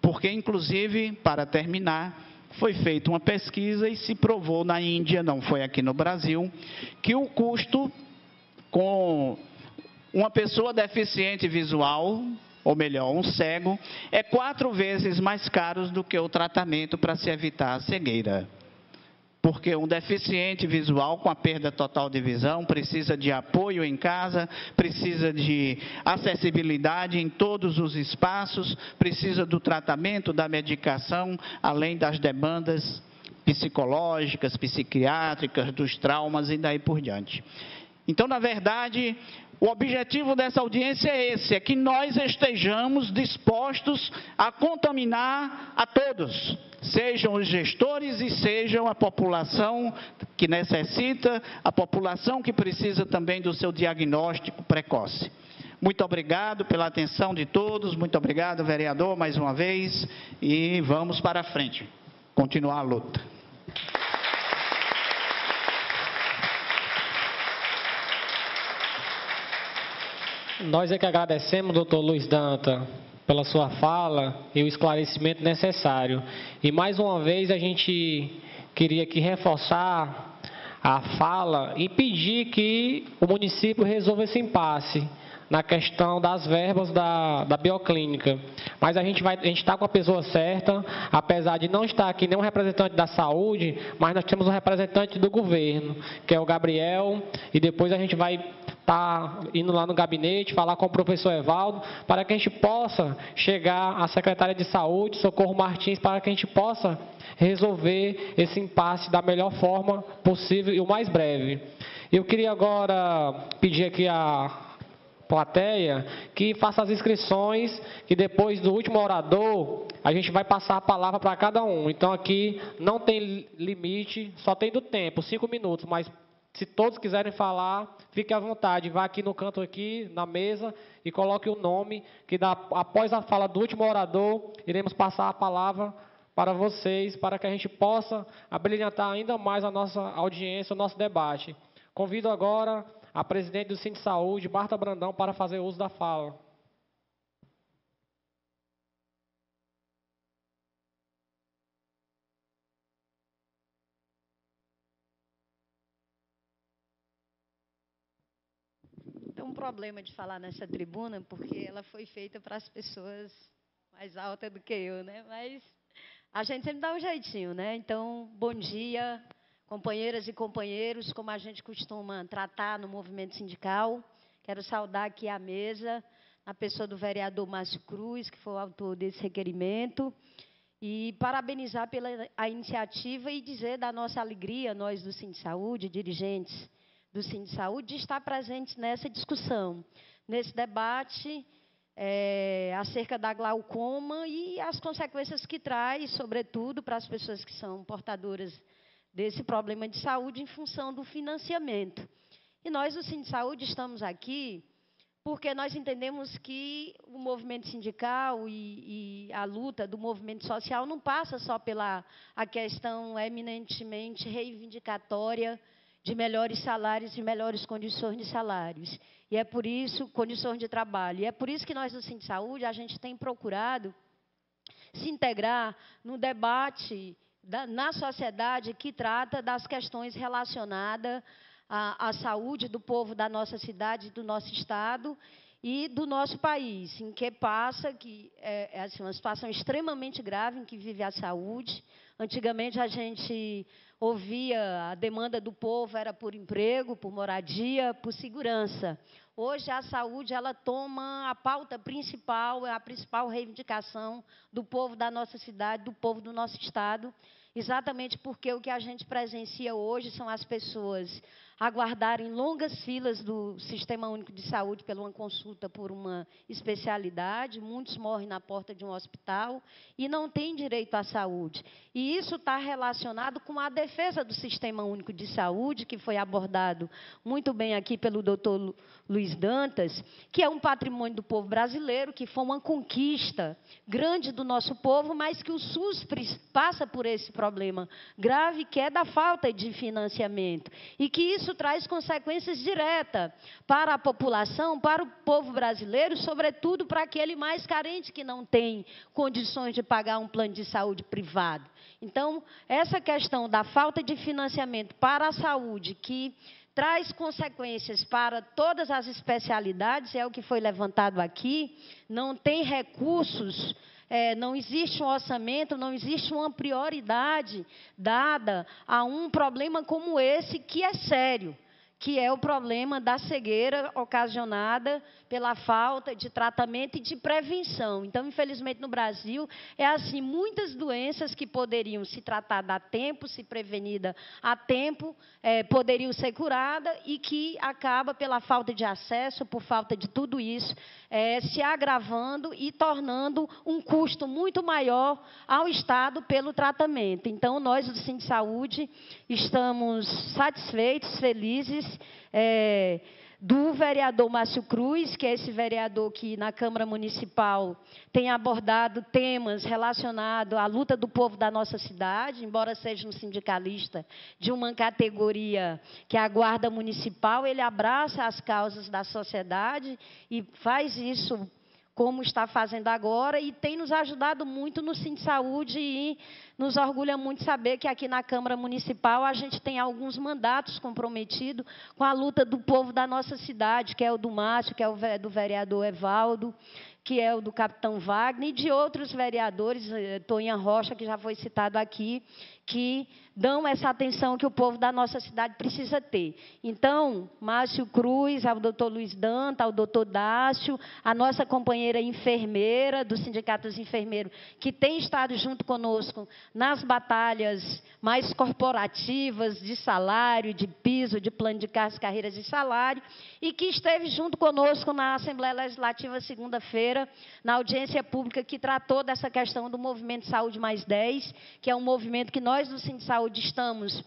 Porque, inclusive, para terminar, foi feita uma pesquisa e se provou na Índia, não foi aqui no Brasil, que o custo com uma pessoa deficiente visual, ou melhor, um cego, é 4 vezes mais caro do que o tratamento para se evitar a cegueira. Porque um deficiente visual com a perda total de visão precisa de apoio em casa, precisa de acessibilidade em todos os espaços, precisa do tratamento, da medicação, além das demandas psicológicas, psiquiátricas, dos traumas e daí por diante. Então, na verdade, o objetivo dessa audiência é esse, é que nós estejamos dispostos a contaminar a todos, sejam os gestores e sejam a população que necessita, a população que precisa também do seu diagnóstico precoce. Muito obrigado pela atenção de todos, muito obrigado, vereador, mais uma vez, e vamos para frente, continuar a luta. Nós é que agradecemos, doutor Luiz Danta, pela sua fala e o esclarecimento necessário. E mais uma vez a gente queria aqui reforçar a fala e pedir que o município resolva esse impasse na questão das verbas da bioclínica. Mas a gente está com a pessoa certa, apesar de não estar aqui nenhum representante da saúde, mas nós temos um representante do governo, que é o Gabriel, e depois a gente vai estar indo lá no gabinete, falar com o professor Evaldo, para que a gente possa chegar à secretária de saúde, Socorro Martins, para que a gente possa resolver esse impasse da melhor forma possível e o mais breve. Eu queria agora pedir aqui a plateia que faça as inscrições, que depois do último orador a gente vai passar a palavra para cada um. Então aqui não tem limite, só tem do tempo, 5 minutos, mas se todos quiserem falar, fique à vontade, vá aqui no canto aqui, na mesa, e coloque o nome, que após a fala do último orador, iremos passar a palavra para vocês, para que a gente possa abrilhantar ainda mais a nossa audiência, o nosso debate. Convido agora a presidente do Sinde Saúde, Marta Brandão, para fazer uso da fala. Tem um problema de falar nessa tribuna, porque ela foi feita para as pessoas mais altas do que eu, né? Mas a gente sempre dá um jeitinho, né? Então, bom dia, companheiras e companheiros, como a gente costuma tratar no movimento sindical. Quero saudar aqui a mesa, a pessoa do vereador Márcio Cruz, que foi o autor desse requerimento, e parabenizar pela a iniciativa e dizer da nossa alegria, nós do Sinde Saúde, dirigentes do Sinde Saúde, de estar presentes nessa discussão, nesse debate acerca da glaucoma e as consequências que traz, sobretudo, para as pessoas que são portadoras desse problema de saúde em função do financiamento. E nós, do Sinde Saúde, estamos aqui porque nós entendemos que o movimento sindical e a luta do movimento social não passa só pela a questão eminentemente reivindicatória de melhores salários e melhores condições de salários. E é por isso, condições de trabalho. E é por isso que nós, do Sinde Saúde, a gente tem procurado se integrar no debate na sociedade que trata das questões relacionadas à saúde do povo da nossa cidade, do nosso estado e do nosso país, em que passa, que é assim, uma situação extremamente grave em que vive a saúde. Antigamente, a gente ouvia a demanda do povo era por emprego, por moradia, por segurança. Hoje, a saúde ela toma a pauta principal, a principal reivindicação do povo da nossa cidade, do povo do nosso estado, exatamente porque o que a gente presencia hoje são as pessoas aguardarem longas filas do Sistema Único de Saúde pela uma consulta por uma especialidade. Muitos morrem na porta de um hospital e não têm direito à saúde. E isso está relacionado com a defesa do Sistema Único de Saúde, que foi abordado muito bem aqui pelo doutor Luiz Dantas, que é um patrimônio do povo brasileiro, que foi uma conquista grande do nosso povo, mas que o SUS passa por esse problema grave, que é da falta de financiamento. E que isso traz consequências diretas para a população, para o povo brasileiro, sobretudo para aquele mais carente que não tem condições de pagar um plano de saúde privado. Então, essa questão da falta de financiamento para a saúde, que traz consequências para todas as especialidades, é o que foi levantado aqui, não tem recursos, não existe um orçamento, não existe uma prioridade dada a um problema como esse, que é sério, que é o problema da cegueira ocasionada pela falta de tratamento e de prevenção. Então, infelizmente, no Brasil, é assim, muitas doenças que poderiam se tratar a tempo, se prevenida a tempo, poderiam ser curadas e que acaba, pela falta de acesso, por falta de tudo isso, se agravando e tornando um custo muito maior ao Estado pelo tratamento. Então, nós do Sinde Saúde estamos satisfeitos, felizes, do vereador Márcio Cruz, que é esse vereador que na Câmara Municipal tem abordado temas relacionados à luta do povo da nossa cidade, embora seja um sindicalista de uma categoria que é a Guarda Municipal, ele abraça as causas da sociedade e faz isso como está fazendo agora, e tem nos ajudado muito no Sindsaúde, e nos orgulha muito saber que aqui na Câmara Municipal a gente tem alguns mandatos comprometidos com a luta do povo da nossa cidade, que é o do Márcio, que é o do vereador Evaldo, que é o do capitão Wagner, e de outros vereadores, Toninha Rocha, que já foi citado aqui, que dão essa atenção que o povo da nossa cidade precisa ter. Então, Márcio Cruz, ao doutor Luiz Danta, ao doutor Dácio, a nossa companheira enfermeira do Sindicato dos Enfermeiros, que tem estado junto conosco nas batalhas mais corporativas de salário, de piso, de plano de carreiras e salário, e que esteve junto conosco na Assembleia Legislativa segunda-feira, na audiência pública que tratou dessa questão do Movimento Saúde Mais 10, que é um movimento que nós do Sindsaúde estamos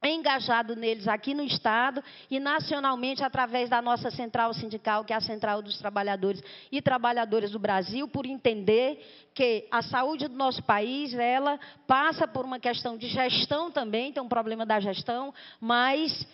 engajados neles aqui no Estado e nacionalmente através da nossa central sindical, que é a Central dos Trabalhadores e Trabalhadoras do Brasil, por entender que a saúde do nosso país, ela passa por uma questão de gestão também, tem um problema da gestão, mas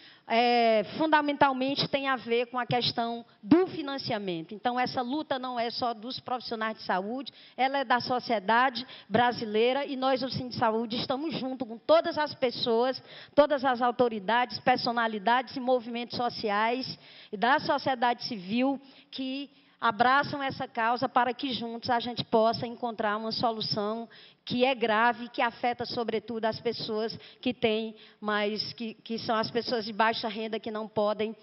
fundamentalmente tem a ver com a questão do financiamento. Então, essa luta não é só dos profissionais de saúde, ela é da sociedade brasileira, e nós, o Sindsaúde, estamos junto com todas as pessoas, todas as autoridades, personalidades e movimentos sociais e da sociedade civil que abraçam essa causa para que juntos a gente possa encontrar uma solução que é grave, que afeta, sobretudo, as pessoas que têm, mas que são as pessoas de baixa renda que não podem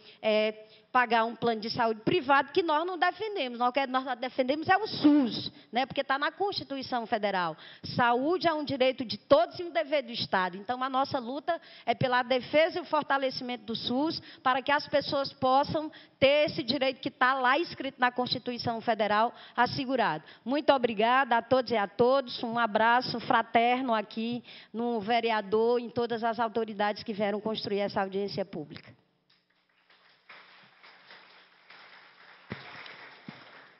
pagar um plano de saúde privado, que nós não defendemos. O que nós defendemos é o SUS, né? Porque está na Constituição Federal. Saúde é um direito de todos e um dever do Estado. Então, a nossa luta é pela defesa e o fortalecimento do SUS, para que as pessoas possam ter esse direito que está lá escrito na Constituição Federal assegurado. Muito obrigada a todos e a todos. Um abraço fraterno aqui no vereador e em todas as autoridades que vieram construir essa audiência pública.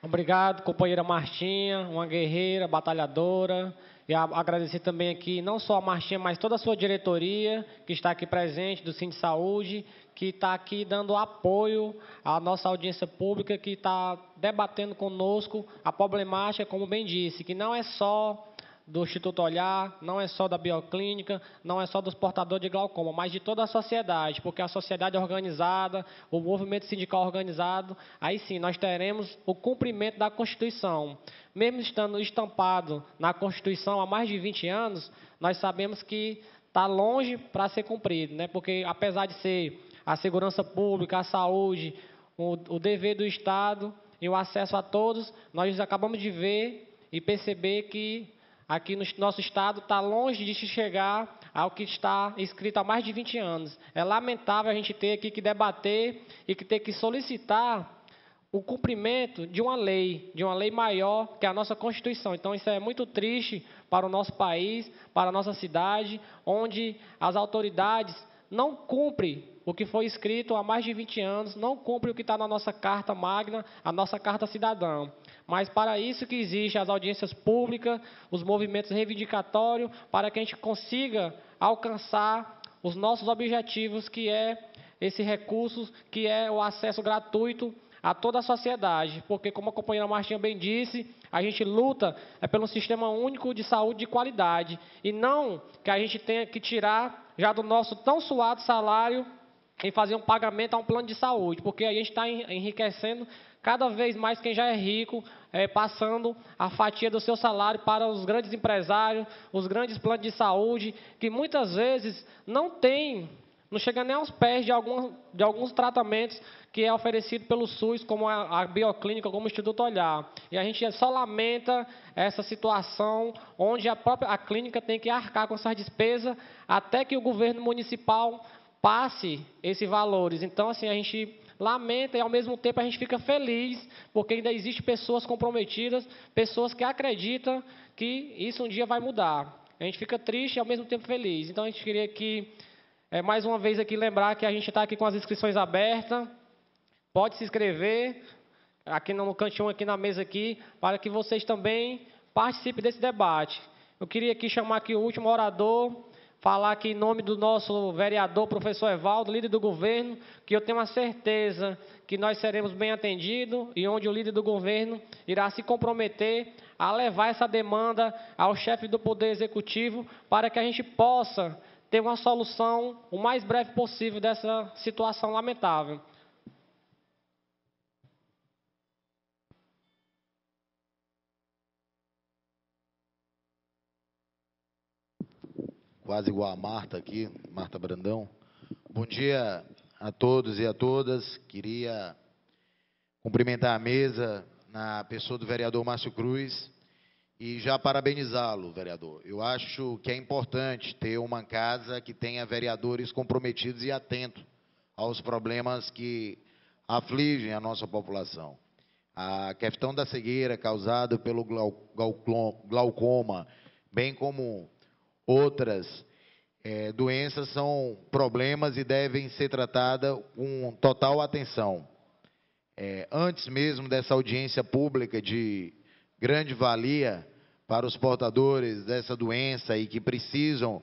Obrigado, companheira Martinha, uma guerreira, batalhadora. E agradecer também aqui, não só a Martinha, mas toda a sua diretoria, que está aqui presente, do Sindsaúde, que está aqui dando apoio à nossa audiência pública, que está debatendo conosco a problemática, como bem disse, que não é só do Instituto Olhar, não é só da Bioclínica, não é só dos portadores de glaucoma, mas de toda a sociedade, porque a sociedade organizada, o movimento sindical organizado, aí sim nós teremos o cumprimento da Constituição. Mesmo estando estampado na Constituição há mais de 20 anos, nós sabemos que está longe para ser cumprido, né? Porque apesar de ser a segurança pública, a saúde, o dever do Estado e o acesso a todos, nós acabamos de ver e perceber que aqui no nosso Estado está longe de chegar ao que está escrito há mais de 20 anos. É lamentável a gente ter aqui que debater e que ter que solicitar o cumprimento de uma lei maior que a nossa Constituição. Então, isso é muito triste para o nosso país, para a nossa cidade, onde as autoridades não cumprem o que foi escrito há mais de 20 anos, não cumprem o que está na nossa Carta Magna, a nossa Carta Cidadã. Mas para isso que existem as audiências públicas, os movimentos reivindicatórios, para que a gente consiga alcançar os nossos objetivos, que é esse recurso, que é o acesso gratuito a toda a sociedade. Porque, como a companheira Martinha bem disse, a gente luta pelo sistema único de saúde de qualidade, e não que a gente tenha que tirar já do nosso tão suado salário e fazer um pagamento a um plano de saúde, porque a gente está enriquecendo cada vez mais quem já é rico, passando a fatia do seu salário para os grandes empresários, os grandes planos de saúde, que muitas vezes não chega nem aos pés de alguns tratamentos que é oferecido pelo SUS, como a Bioclínica, como o Instituto Olhar. E a gente só lamenta essa situação onde a clínica tem que arcar com essas despesas até que o governo municipal passe esses valores. Então, assim, a gente lamenta e, ao mesmo tempo, a gente fica feliz, porque ainda existem pessoas comprometidas, pessoas que acreditam que isso um dia vai mudar. A gente fica triste e, ao mesmo tempo, feliz. Então, a gente queria que, mais uma vez, aqui lembrar que a gente está aqui com as inscrições abertas. pode se inscrever aqui no cantinho, aqui na mesa aqui, para que vocês também participem desse debate. Eu queria aqui chamar aqui o último orador, falar aqui em nome do nosso vereador, professor Evaldo, líder do governo, que eu tenho a certeza que nós seremos bem atendidos e onde o líder do governo irá se comprometer a levar essa demanda ao chefe do Poder Executivo para que a gente possa ter uma solução o mais breve possível dessa situação lamentável. Quase igual a Marta aqui, Marta Brandão. Bom dia a todos e a todas. Queria cumprimentar a mesa na pessoa do vereador Márcio Cruz e já parabenizá-lo, vereador. Eu acho que é importante ter uma casa que tenha vereadores comprometidos e atentos aos problemas que afligem a nossa população. A questão da cegueira causada pelo glaucoma, bem como outras doenças, são problemas e devem ser tratadas com total atenção. Antes mesmo dessa audiência pública de grande valia para os portadores dessa doença e que precisam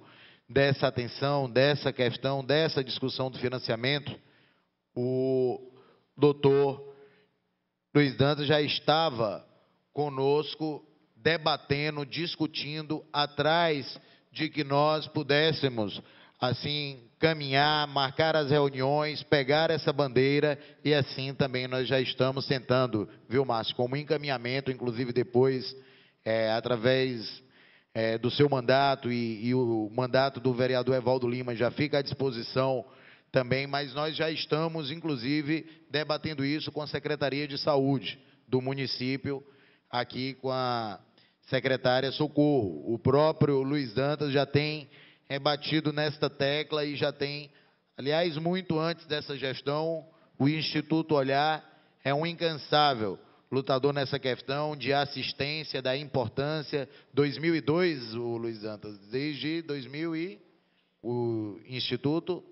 dessa atenção, dessa questão, dessa discussão do financiamento, o doutor Luiz Dantas já estava conosco debatendo, discutindo, atrás de que nós pudéssemos, assim, caminhar, marcar as reuniões, pegar essa bandeira, e assim também nós já estamos tentando, viu, Márcio, como encaminhamento, inclusive depois, através do seu mandato e o mandato do vereador Evaldo Lima já fica à disposição também, mas nós já estamos, inclusive, debatendo isso com a Secretaria de Saúde do município, aqui com a secretária Socorro. O próprio Luiz Dantas já tem batido nesta tecla e já tem, aliás, muito antes dessa gestão, o Instituto Olhar é um incansável lutador nessa questão de assistência, da importância. 2002, o Luiz Dantas, desde 2000 e o Instituto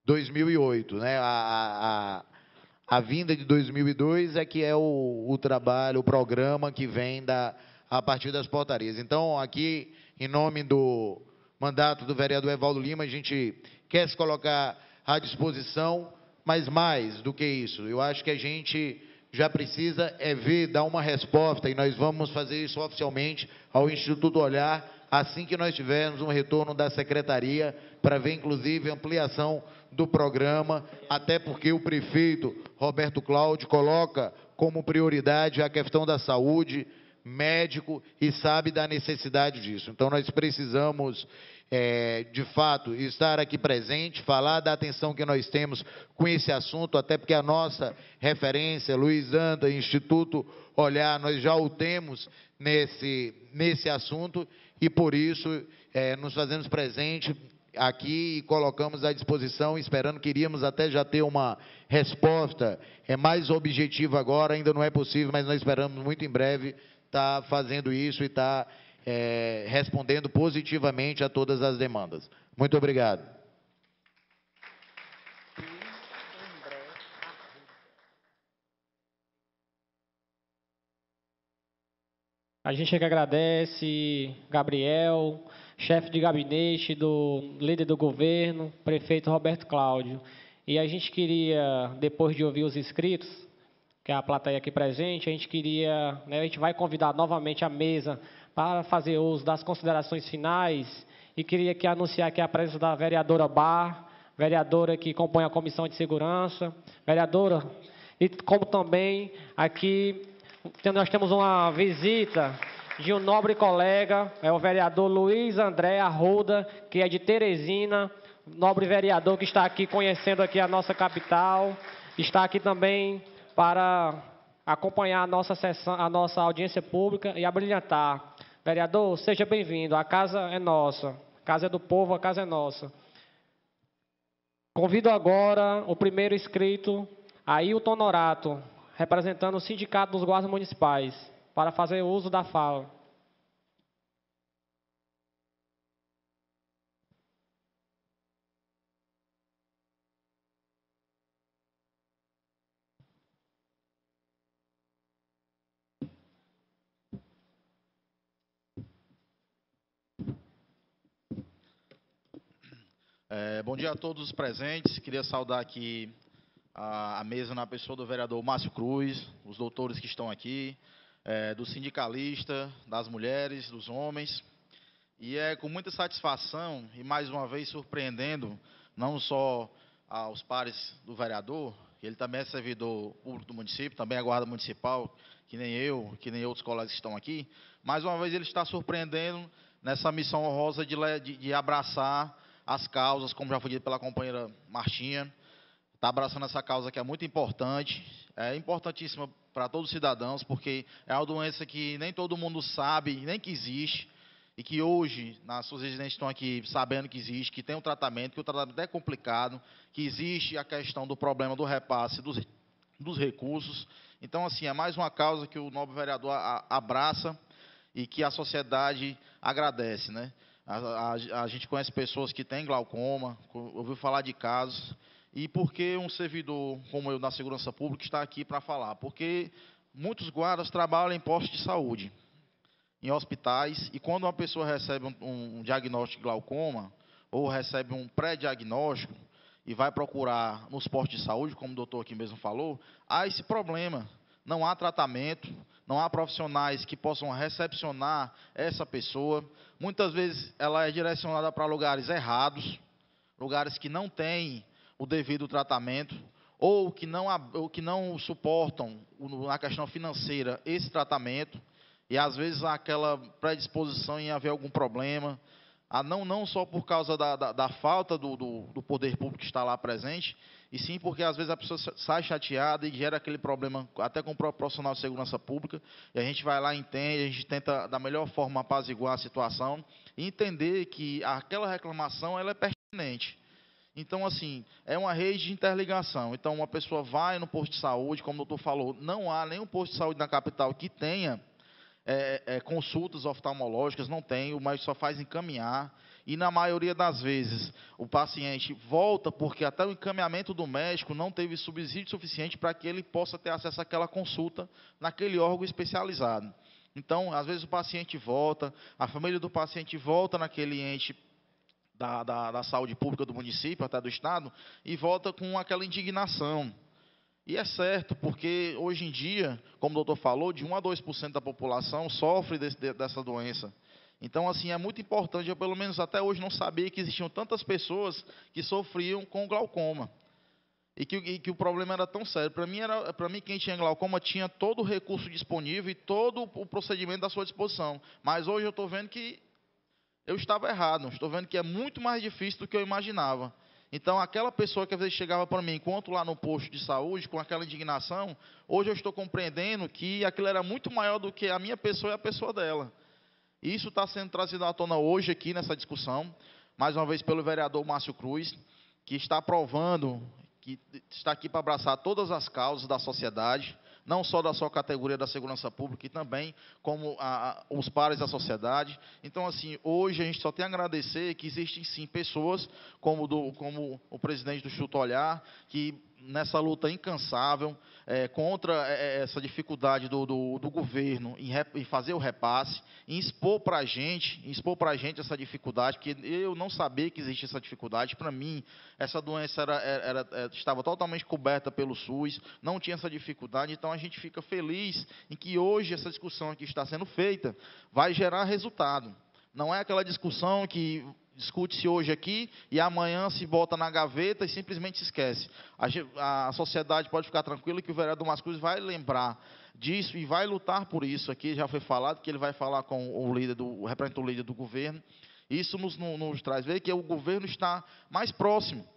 2008, né? A vinda de 2002 é que é o trabalho, o programa que vem a partir das portarias. Então, aqui, em nome do mandato do vereador Evaldo Lima, a gente quer se colocar à disposição, mas mais do que isso, eu acho que a gente já precisa dar uma resposta, e nós vamos fazer isso oficialmente ao Instituto Olhar, assim que nós tivermos um retorno da secretaria, para ver, inclusive, ampliação do programa, até porque o prefeito Roberto Cláudio coloca como prioridade a questão da saúde, médico, e sabe da necessidade disso. Então, nós precisamos, de fato, estar aqui presente, falar da atenção que nós temos com esse assunto, até porque a nossa referência, Luiz Dantas, Instituto Olhar, nós já o temos nesse assunto, e por isso nos fazemos presente aqui e colocamos à disposição, esperando que iríamos até já ter uma resposta mais objetiva agora, ainda não é possível, mas nós esperamos muito em breve estar fazendo isso e estar respondendo positivamente a todas as demandas. Muito obrigado. A gente que agradece, Gabriel, chefe de gabinete do líder do governo, prefeito Roberto Cláudio. E a gente queria, depois de ouvir os inscritos, que é a plateia aqui presente, a gente queria, a gente vai convidar novamente a mesa para fazer uso das considerações finais, e queria aqui anunciar aqui a presença da vereadora Bar, vereadora que compõe a Comissão de Segurança, vereadora, e como também aqui nós temos uma visita de um nobre colega, é o vereador Luiz André Arruda, que é de Teresina, nobre vereador que está aqui conhecendo aqui a nossa capital, está aqui também para acompanhar a nossa sessão, a nossa audiência pública e abrilhantar. Vereador, seja bem-vindo, a casa é nossa, a casa é do povo, a casa é nossa. Convido agora o primeiro inscrito, Ailton Norato, representando o Sindicato dos Guardas Municipais, para fazer uso da fala. Bom dia a todos os presentes. Queria saudar aqui a mesa na pessoa do vereador Márcio Cruz, os doutores que estão aqui, do sindicalista, das mulheres, dos homens. E é com muita satisfação e, mais uma vez, surpreendendo, não só aos pares do vereador, que ele também é servidor público do município, também é guarda municipal, que nem eu, que nem outros colegas que estão aqui. Mais uma vez, ele está surpreendendo nessa missão honrosa de abraçar as causas, como já foi dito pela companheira Martinha. Está abraçando essa causa que é muito importante, é importantíssima para todos os cidadãos, porque é uma doença que nem todo mundo sabe, nem que existe, e que hoje, nas suas residências estão aqui sabendo que existe, que tem um tratamento, que o tratamento é complicado, que existe a questão do problema do repasse dos recursos. Então, assim, é mais uma causa que o nobre vereador abraça e que a sociedade agradece, né? A gente conhece pessoas que têm glaucoma, ouviu falar de casos. E por que um servidor como eu da segurança pública está aqui para falar? Porque muitos guardas trabalham em postos de saúde, em hospitais, e quando uma pessoa recebe um diagnóstico de glaucoma, ou recebe um pré-diagnóstico, e vai procurar nos postos de saúde, como o doutor aqui mesmo falou, há esse problema. Não há tratamento, não há profissionais que possam recepcionar essa pessoa. Muitas vezes ela é direcionada para lugares errados, lugares que não têm o devido tratamento, ou que não suportam, na questão financeira, esse tratamento, e às vezes há aquela predisposição em haver algum problema, não só por causa da falta do poder público que está lá presente, e sim porque às vezes a pessoa sai chateada e gera aquele problema até com o próprio profissional de segurança pública, e a gente vai lá, entende, a gente tenta da melhor forma apaziguar a situação, e entender que aquela reclamação ela é pertinente. Então, assim, é uma rede de interligação. Então, uma pessoa vai no posto de saúde, como o doutor falou, não há nenhum posto de saúde na capital que tenha consultas oftalmológicas, não tem, o médico só faz encaminhar. E, na maioria das vezes, o paciente volta porque até o encaminhamento do médico não teve subsídio suficiente para que ele possa ter acesso àquela consulta naquele órgão especializado. Então, às vezes, o paciente volta, a família do paciente volta naquele ente da saúde pública do município, até do estado, e volta com aquela indignação. E é certo, porque hoje em dia, como o doutor falou, de 1 a 2% da população sofre dessa doença. Então, assim, é muito importante, eu pelo menos até hoje não sabia que existiam tantas pessoas que sofriam com glaucoma. E que o problema era tão sério. Para mim, quem tinha glaucoma tinha todo o recurso disponível e todo o procedimento à sua disposição. Mas hoje eu estou vendo que eu estava errado, estou vendo que é muito mais difícil do que eu imaginava. Então, aquela pessoa que às vezes chegava para mim, enquanto lá no posto de saúde, com aquela indignação, hoje eu estou compreendendo que aquilo era muito maior do que a minha pessoa e a pessoa dela. E isso está sendo trazido à tona hoje aqui nessa discussão, mais uma vez pelo vereador Márcio Cruz, que está provando, que está aqui para abraçar todas as causas da sociedade, não só da sua categoria da segurança pública, e também como os pares da sociedade. Então, assim, hoje a gente só tem a agradecer que existem, sim, pessoas como o presidente do Instituto Olhar, que nessa luta incansável contra essa dificuldade do governo em fazer o repasse, em expor para a gente essa dificuldade, porque eu não sabia que existia essa dificuldade. Para mim, essa doença estava totalmente coberta pelo SUS, não tinha essa dificuldade. Então, a gente fica feliz em que hoje essa discussão aqui está sendo feita, vai gerar resultado. Não é aquela discussão que discute-se hoje aqui e amanhã se bota na gaveta e simplesmente se esquece. A sociedade pode ficar tranquila que o vereador Márcio Cruz vai lembrar disso e vai lutar por isso. Aqui já foi falado que ele vai falar com o representante do líder do governo. Isso nos traz ver que o governo está mais próximo,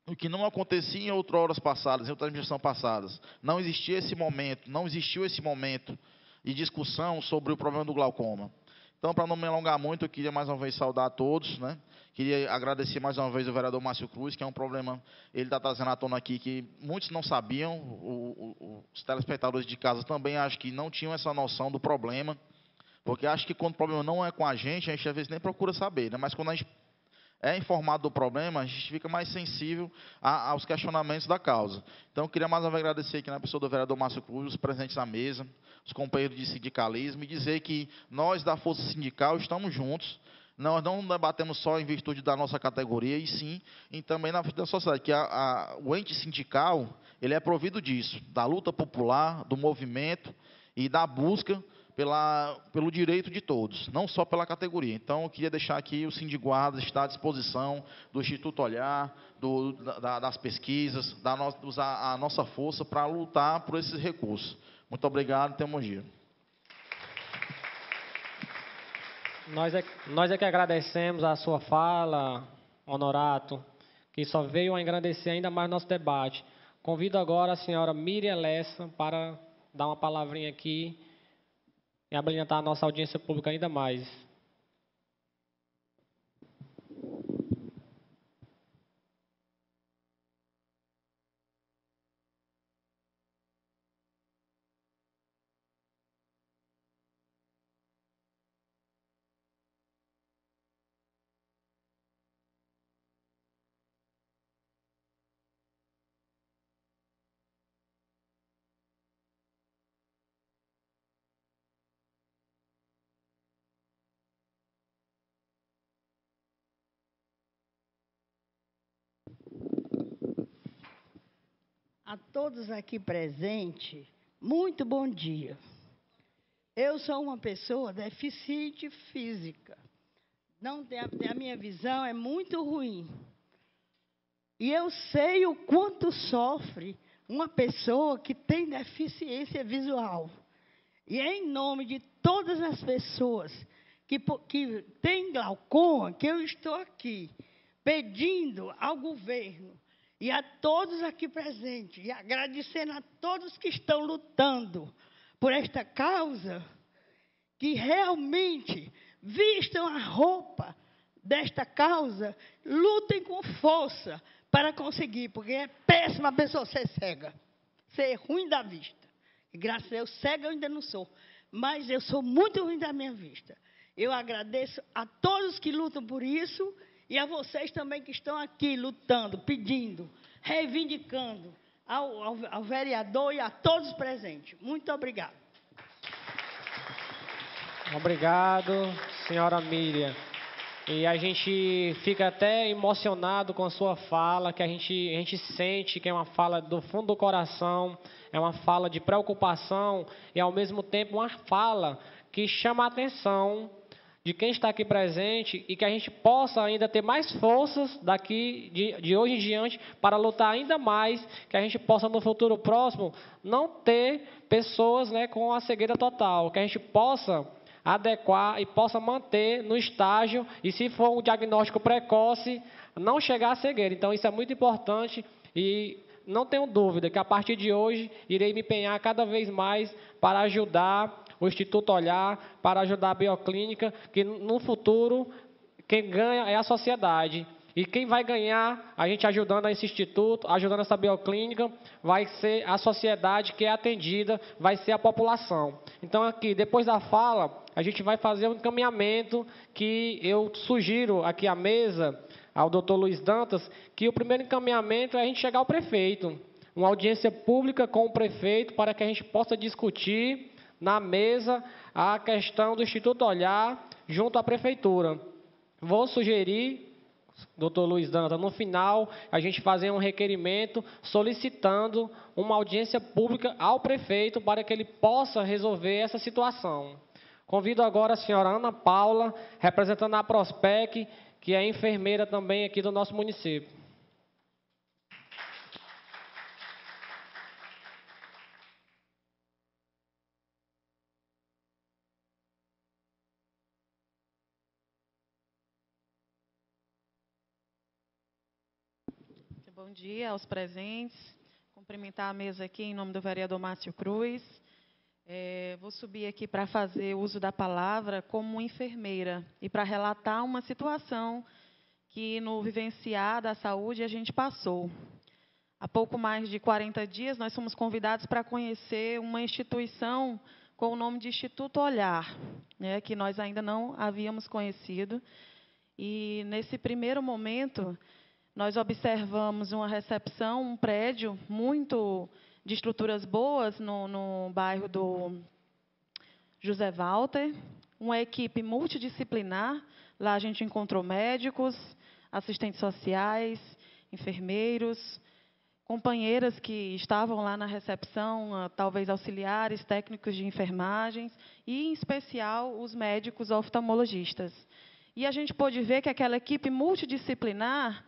o que não acontecia em outras passadas, em outras administrações passadas. Não existiu esse momento de discussão sobre o problema do glaucoma. Então, para não me alongar muito, eu queria mais uma vez saudar a todos, né? Queria agradecer mais uma vez ao vereador Márcio Cruz, que é um problema, ele está trazendo à tona aqui, que muitos não sabiam, os telespectadores de casa também acho que não tinham essa noção do problema, porque acho que quando o problema não é com a gente às vezes nem procura saber, né? Mas quando a gente é informado do problema, a gente fica mais sensível aos questionamentos da causa. Então, eu queria mais uma vez agradecer aqui na pessoa do vereador Márcio Cruz, os presentes à mesa, os companheiros de sindicalismo, e dizer que nós da Força Sindical estamos juntos Nós não debatemos só em virtude da nossa categoria, e sim também na virtude da sociedade, que o ente sindical ele é provido disso, da luta popular, do movimento e da busca pelo direito de todos, não só pela categoria. Então, eu queria deixar aqui o Sindiguarda está à disposição do Instituto Olhar, das pesquisas, usar a nossa força para lutar por esses recursos. Muito obrigado e tenham um bom dia. Nós é que agradecemos a sua fala, Honorato, que só veio a engrandecer ainda mais nosso debate. Convido agora a senhora Miriam Lessa para dar uma palavrinha aqui e abrilhantar a nossa audiência pública ainda mais. A todos aqui presentes, muito bom dia. Eu sou uma pessoa deficiente física. Não tem a minha visão é muito ruim. E eu sei o quanto sofre uma pessoa que tem deficiência visual. E é em nome de todas as pessoas que têm glaucoma que eu estou aqui pedindo ao governo e a todos aqui presentes, e agradecendo a todos que estão lutando por esta causa, que realmente vistam a roupa desta causa, lutem com força para conseguir, porque é péssima a pessoa ser cega, ser ruim da vista. E graças a Deus, cega eu ainda não sou, mas eu sou muito ruim da minha vista. Eu agradeço a todos que lutam por isso, e a vocês também que estão aqui lutando, pedindo, reivindicando ao vereador e a todos presentes. Muito obrigado. Obrigado, senhora Miriam. E a gente fica até emocionado com a sua fala, que a gente sente que é uma fala do fundo do coração, é uma fala de preocupação e, ao mesmo tempo, uma fala que chama a atenção de quem está aqui presente e que a gente possa ainda ter mais forças daqui de hoje em diante para lutar ainda mais, que a gente possa no futuro próximo não ter pessoas, né, com a cegueira total, que a gente possa adequar e possa manter no estágio e, se for um diagnóstico precoce, não chegar à cegueira. Então, isso é muito importante e não tenho dúvida que a partir de hoje irei me empenhar cada vez mais para ajudar o Instituto Olhar, para ajudar a Bioclínica, que no futuro quem ganha é a sociedade. E quem vai ganhar, a gente ajudando esse instituto, ajudando essa bioclínica, vai ser a sociedade que é atendida, vai ser a população. Então, aqui, depois da fala, a gente vai fazer um encaminhamento que eu sugiro aqui à mesa, ao doutor Luiz Dantas, que o primeiro encaminhamento é a gente chegar ao prefeito. Uma audiência pública com o prefeito para que a gente possa discutir na mesa a questão do Instituto Olhar junto à prefeitura. Vou sugerir, doutor Luiz Dantas, no final, a gente fazer um requerimento solicitando uma audiência pública ao prefeito para que ele possa resolver essa situação. Convido agora a senhora Ana Paula, representando a Prospec, que é enfermeira também aqui do nosso município. Bom dia aos presentes. Cumprimentar a mesa aqui em nome do vereador Márcio Cruz. Vou subir aqui para fazer uso da palavra como enfermeira e para relatar uma situação que no vivenciar da saúde a gente passou. Há pouco mais de 40 dias nós fomos convidados para conhecer uma instituição com o nome de Instituto Olhar, né, que nós ainda não havíamos conhecido. E nesse primeiro momento nós observamos uma recepção, um prédio muito de estruturas boas no bairro do José Walter, uma equipe multidisciplinar. Lá a gente encontrou médicos, assistentes sociais, enfermeiros, companheiras que estavam lá na recepção, talvez auxiliares, técnicos de enfermagens, e, em especial, os médicos oftalmologistas. E a gente pôde ver que aquela equipe multidisciplinar,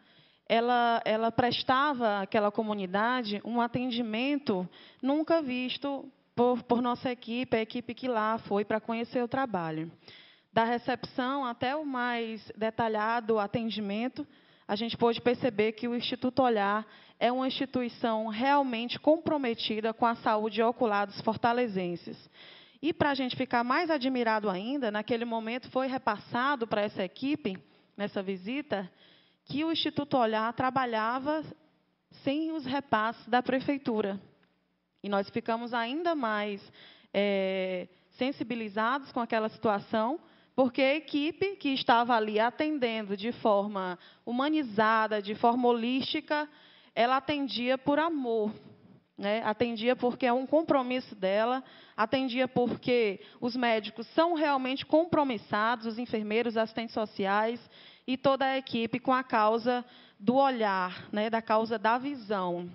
ela prestava àquela comunidade um atendimento nunca visto por nossa equipe, a equipe que lá foi para conhecer o trabalho. Da recepção até o mais detalhado atendimento, a gente pôde perceber que o Instituto Olhar é uma instituição realmente comprometida com a saúde ocular dos fortalezenses. E, para a gente ficar mais admirado ainda, naquele momento foi repassado para essa equipe, nessa visita, que o Instituto Olhar trabalhava sem os repasses da prefeitura. E nós ficamos ainda mais sensibilizados com aquela situação, porque a equipe que estava ali atendendo de forma humanizada, de forma holística, ela atendia por amor, né? Atendia porque é um compromisso dela, atendia porque os médicos são realmente compromissados, os enfermeiros, assistentes sociais e toda a equipe com a causa do olhar, né? Da causa da visão.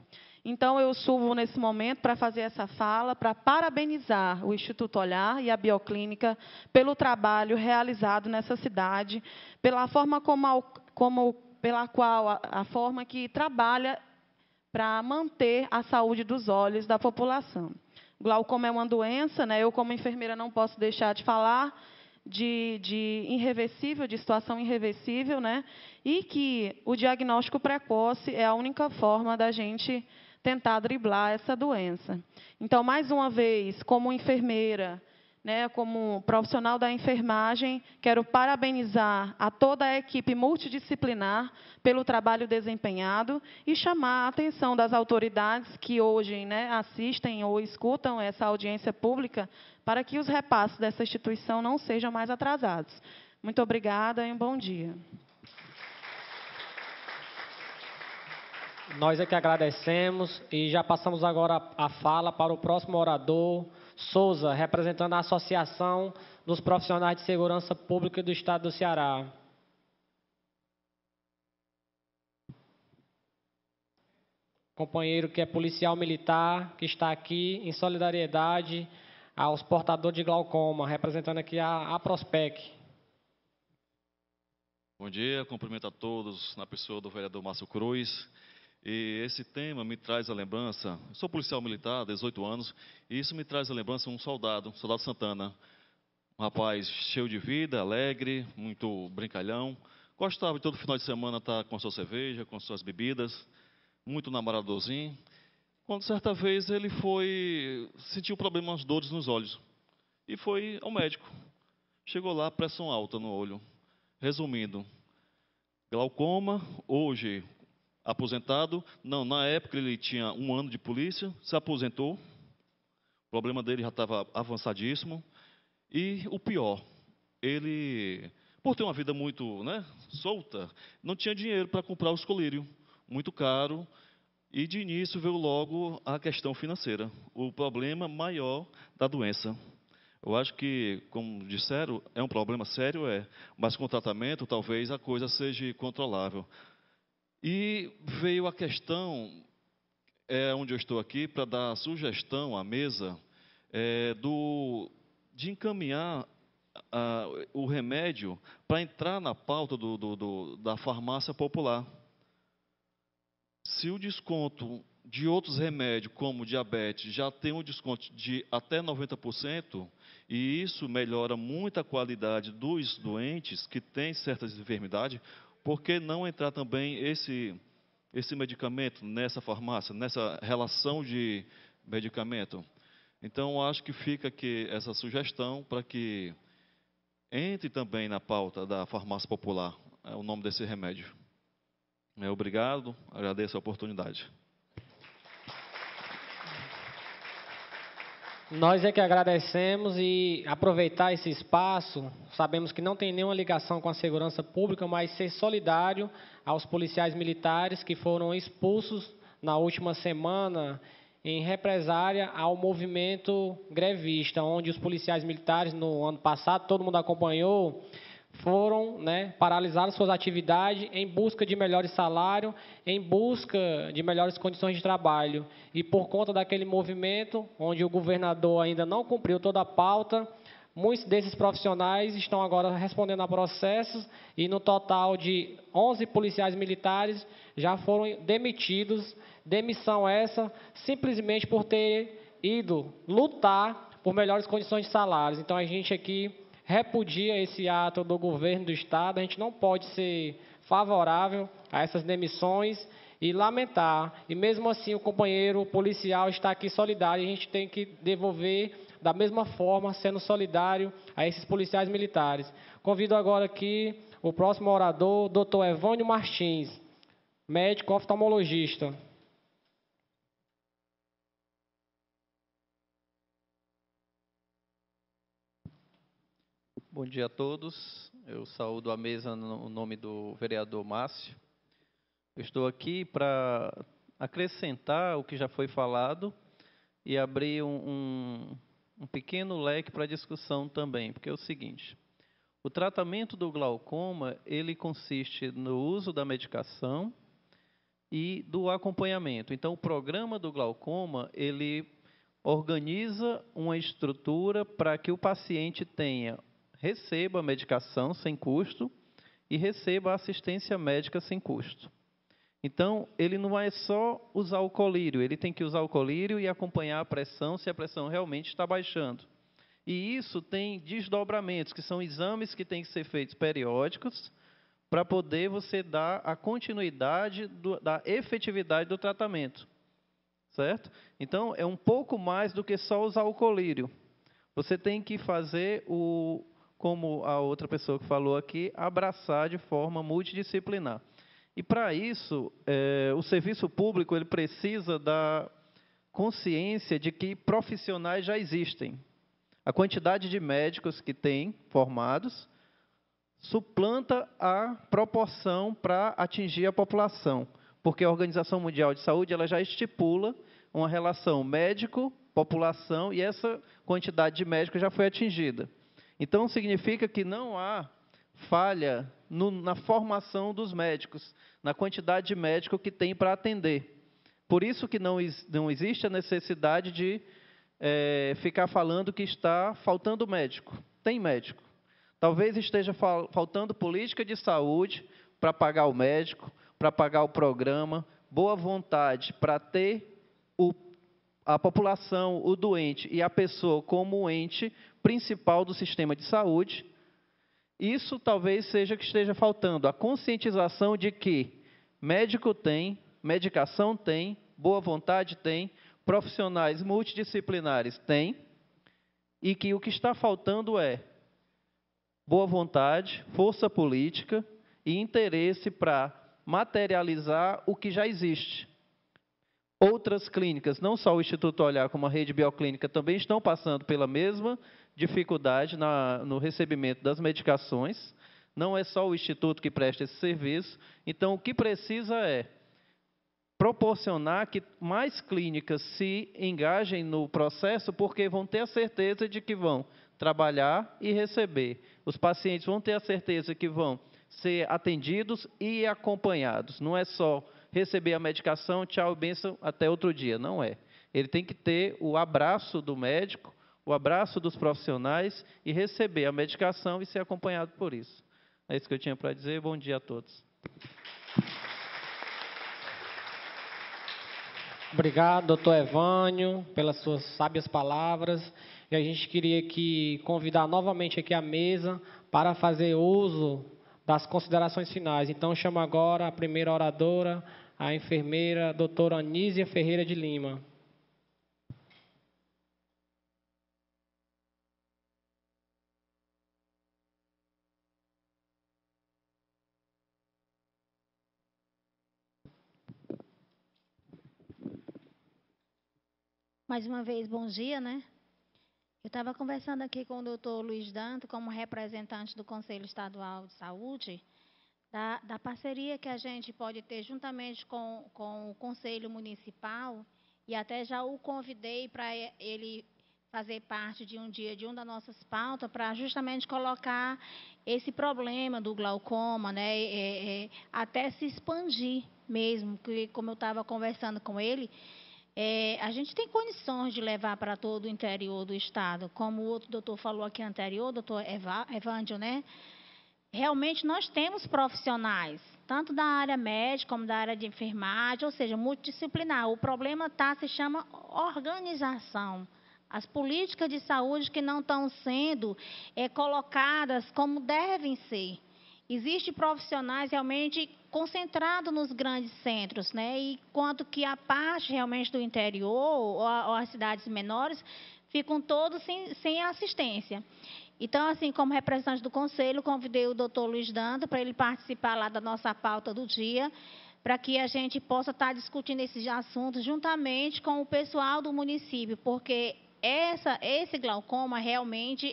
Então, eu subo nesse momento para fazer essa fala, para parabenizar o Instituto Olhar e a Bioclínica pelo trabalho realizado nessa cidade, pela forma a forma que trabalha para manter a saúde dos olhos da população. Glaucoma é uma doença, né? Eu, como enfermeira, não posso deixar de falar de irreversível, de situação irreversível, né? E que o diagnóstico precoce é a única forma da gente tentar driblar essa doença. Então, mais uma vez, como enfermeira, né, como profissional da enfermagem, quero parabenizar a toda a equipe multidisciplinar pelo trabalho desempenhado e chamar a atenção das autoridades que hoje, né, assistem ou escutam essa audiência pública para que os repasses dessa instituição não sejam mais atrasados. Muito obrigada e um bom dia. Nós é que agradecemos e já passamos agora a fala para o próximo orador, Souza, representando a Associação dos Profissionais de Segurança Pública do Estado do Ceará. Companheiro que é policial militar, que está aqui em solidariedade aos portadores de glaucoma, representando aqui a Prospec. Bom dia, cumprimento a todos na pessoa do vereador Márcio Cruz. E esse tema me traz a lembrança, eu sou policial militar há 18 anos, e isso me traz a lembrança de um soldado Santana, um rapaz cheio de vida, alegre, muito brincalhão, gostava de todo final de semana estar com sua cerveja, com suas bebidas, muito namoradorzinho. Quando certa vez ele sentiu problemas, dores nos olhos, e foi ao médico. Chegou lá, pressão alta no olho. Resumindo, glaucoma, hoje aposentado, não, na época ele tinha 1 ano de polícia, se aposentou, o problema dele já estava avançadíssimo, e o pior, ele, por ter uma vida muito, né, solta, não tinha dinheiro para comprar o escolírio, muito caro, e de início veio logo a questão financeira, o problema maior da doença. Eu acho que, como disseram, é um problema sério, mas com tratamento talvez a coisa seja controlável. E veio a questão, onde eu estou aqui, para dar sugestão à mesa, de encaminhar o remédio para entrar na pauta da farmácia popular. Se o desconto de outros remédios, como diabetes, já tem um desconto de até 90%, e isso melhora muito a qualidade dos doentes que têm certas enfermidades, por que não entrar também esse medicamento nessa farmácia, nessa relação de medicamento? Então, acho que fica aqui essa sugestão para que entre também na pauta da farmácia popular, o nome desse remédio. Obrigado, agradeço a oportunidade. Nós é que agradecemos e aproveitar esse espaço, sabemos que não tem nenhuma ligação com a segurança pública, mas ser solidário aos policiais militares que foram expulsos na última semana em represária ao movimento grevista, onde os policiais militares, no ano passado, todo mundo acompanhou, foram, paralisar suas atividades em busca de melhores salários, em busca de melhores condições de trabalho. E por conta daquele movimento, onde o governador ainda não cumpriu toda a pauta, muitos desses profissionais estão agora respondendo a processos e no total de 11 policiais militares já foram demitidos. Demissão essa simplesmente por ter ido lutar por melhores condições de salários. Então a gente aqui repudia esse ato do governo do Estado. A gente não pode ser favorável a essas demissões e lamentar. E mesmo assim o companheiro policial está aqui solidário. A gente tem que devolver da mesma forma, sendo solidário a esses policiais militares. Convido agora aqui o próximo orador, Dr. Evânio Martins, médico oftalmologista. Bom dia a todos. Eu saúdo a mesa no nome do vereador Márcio. Eu estou aqui para acrescentar o que já foi falado e abrir um pequeno leque para discussão também, porque é o seguinte: o tratamento do glaucoma, ele consiste no uso da medicação e do acompanhamento. Então, o programa do glaucoma, ele organiza uma estrutura para que o paciente receba a medicação sem custo e receba a assistência médica sem custo. Então, ele não é só usar o colírio, ele tem que usar o colírio e acompanhar a pressão, se a pressão realmente está baixando. E isso tem desdobramentos, que são exames que têm que ser feitos periódicos, para poder você dar a continuidade da efetividade do tratamento. Certo? Então, é um pouco mais do que só usar o colírio. Você tem que fazer como a outra pessoa que falou aqui, abraçar de forma multidisciplinar. E, para isso, o serviço público ele precisa da consciência de que profissionais já existem. A quantidade de médicos que tem formados suplanta a proporção para atingir a população, porque a Organização Mundial de Saúde ela já estipula uma relação médico-população e essa quantidade de médicos já foi atingida. Então, significa que não há falha na formação dos médicos, na quantidade de médico que tem para atender. Por isso que não existe a necessidade de ficar falando que está faltando médico. Tem médico. Talvez esteja faltando política de saúde para pagar o médico, para pagar o programa, boa vontade para ter a população, o doente e a pessoa como o ente principal do sistema de saúde. Isso talvez seja que esteja faltando, a conscientização de que médico tem, medicação tem, boa vontade tem, profissionais multidisciplinares tem, e que o que está faltando é boa vontade, força política e interesse para materializar o que já existe. Outras clínicas, não só o Instituto Olhar, como a rede bioclínica, também estão passando pela mesma dificuldade no recebimento das medicações. Não é só o Instituto que presta esse serviço. Então, o que precisa é proporcionar que mais clínicas se engajem no processo, porque vão ter a certeza de que vão trabalhar e receber. Os pacientes vão ter a certeza que vão ser atendidos e acompanhados. Não é só receber a medicação, tchau, bênção, até outro dia. Não é. Ele tem que ter o abraço do médico, o abraço dos profissionais e receber a medicação e ser acompanhado por isso. É isso que eu tinha para dizer. Bom dia a todos. Obrigado, doutor Evânio, pelas suas sábias palavras. E a gente queria aqui convidar novamente aqui a mesa para fazer uso das considerações finais. Então, chamo agora a primeira oradora, a enfermeira doutora Anísia Ferreira de Lima. Mais uma vez, bom dia, né? Eu estava conversando aqui com o doutor Luiz Danto, como representante do Conselho Estadual de Saúde, da parceria que a gente pode ter juntamente com o Conselho Municipal e até já o convidei para ele fazer parte de um dia de uma das nossas pautas, para justamente colocar esse problema do glaucoma, né, até se expandir mesmo, que como eu estava conversando com ele, a gente tem condições de levar para todo o interior do estado, como o outro doutor falou aqui anterior, doutor Evândio, né? Realmente nós temos profissionais, tanto da área médica como da área de enfermagem, ou seja, multidisciplinar. O problema se chama organização. As políticas de saúde que não estão sendo colocadas como devem ser. Existem profissionais realmente concentrados nos grandes centros, né? E quanto que a parte realmente do interior ou as cidades menores ficam todos sem assistência. Então, assim, como representante do Conselho, convidei o doutor Luiz Dando para ele participar lá da nossa pauta do dia, para que a gente possa estar discutindo esses assuntos juntamente com o pessoal do município, porque esse glaucoma realmente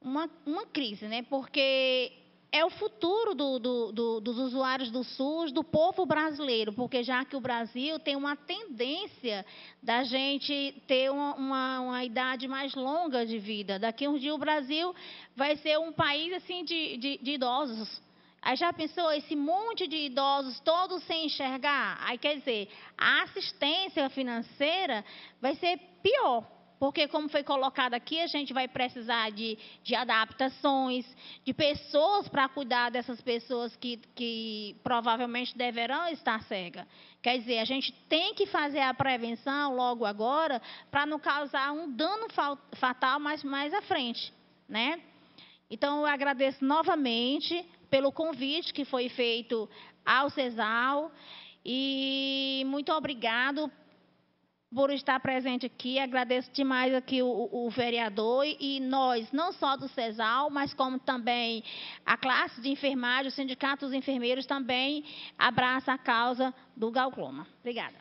uma crise, né? Porque é o futuro dos usuários do SUS, do povo brasileiro, porque já que o Brasil tem uma tendência da gente ter uma idade mais longa de vida. Daqui a uns dias o Brasil vai ser um país assim de idosos. Aí já pensou, esse monte de idosos todos sem enxergar? Aí quer dizer, a assistência financeira vai ser pior. Porque, como foi colocado aqui, a gente vai precisar de adaptações, de pessoas para cuidar dessas pessoas que provavelmente deverão estar cegas. Quer dizer, a gente tem que fazer a prevenção logo agora para não causar um dano fatal mais à frente, né? Então, eu agradeço novamente pelo convite que foi feito ao CESAL e muito obrigado por estar presente aqui. Agradeço demais aqui o vereador e nós, não só do CESAL, mas como também a classe de enfermagem, o sindicato dos enfermeiros também abraça a causa do glaucoma. Obrigada.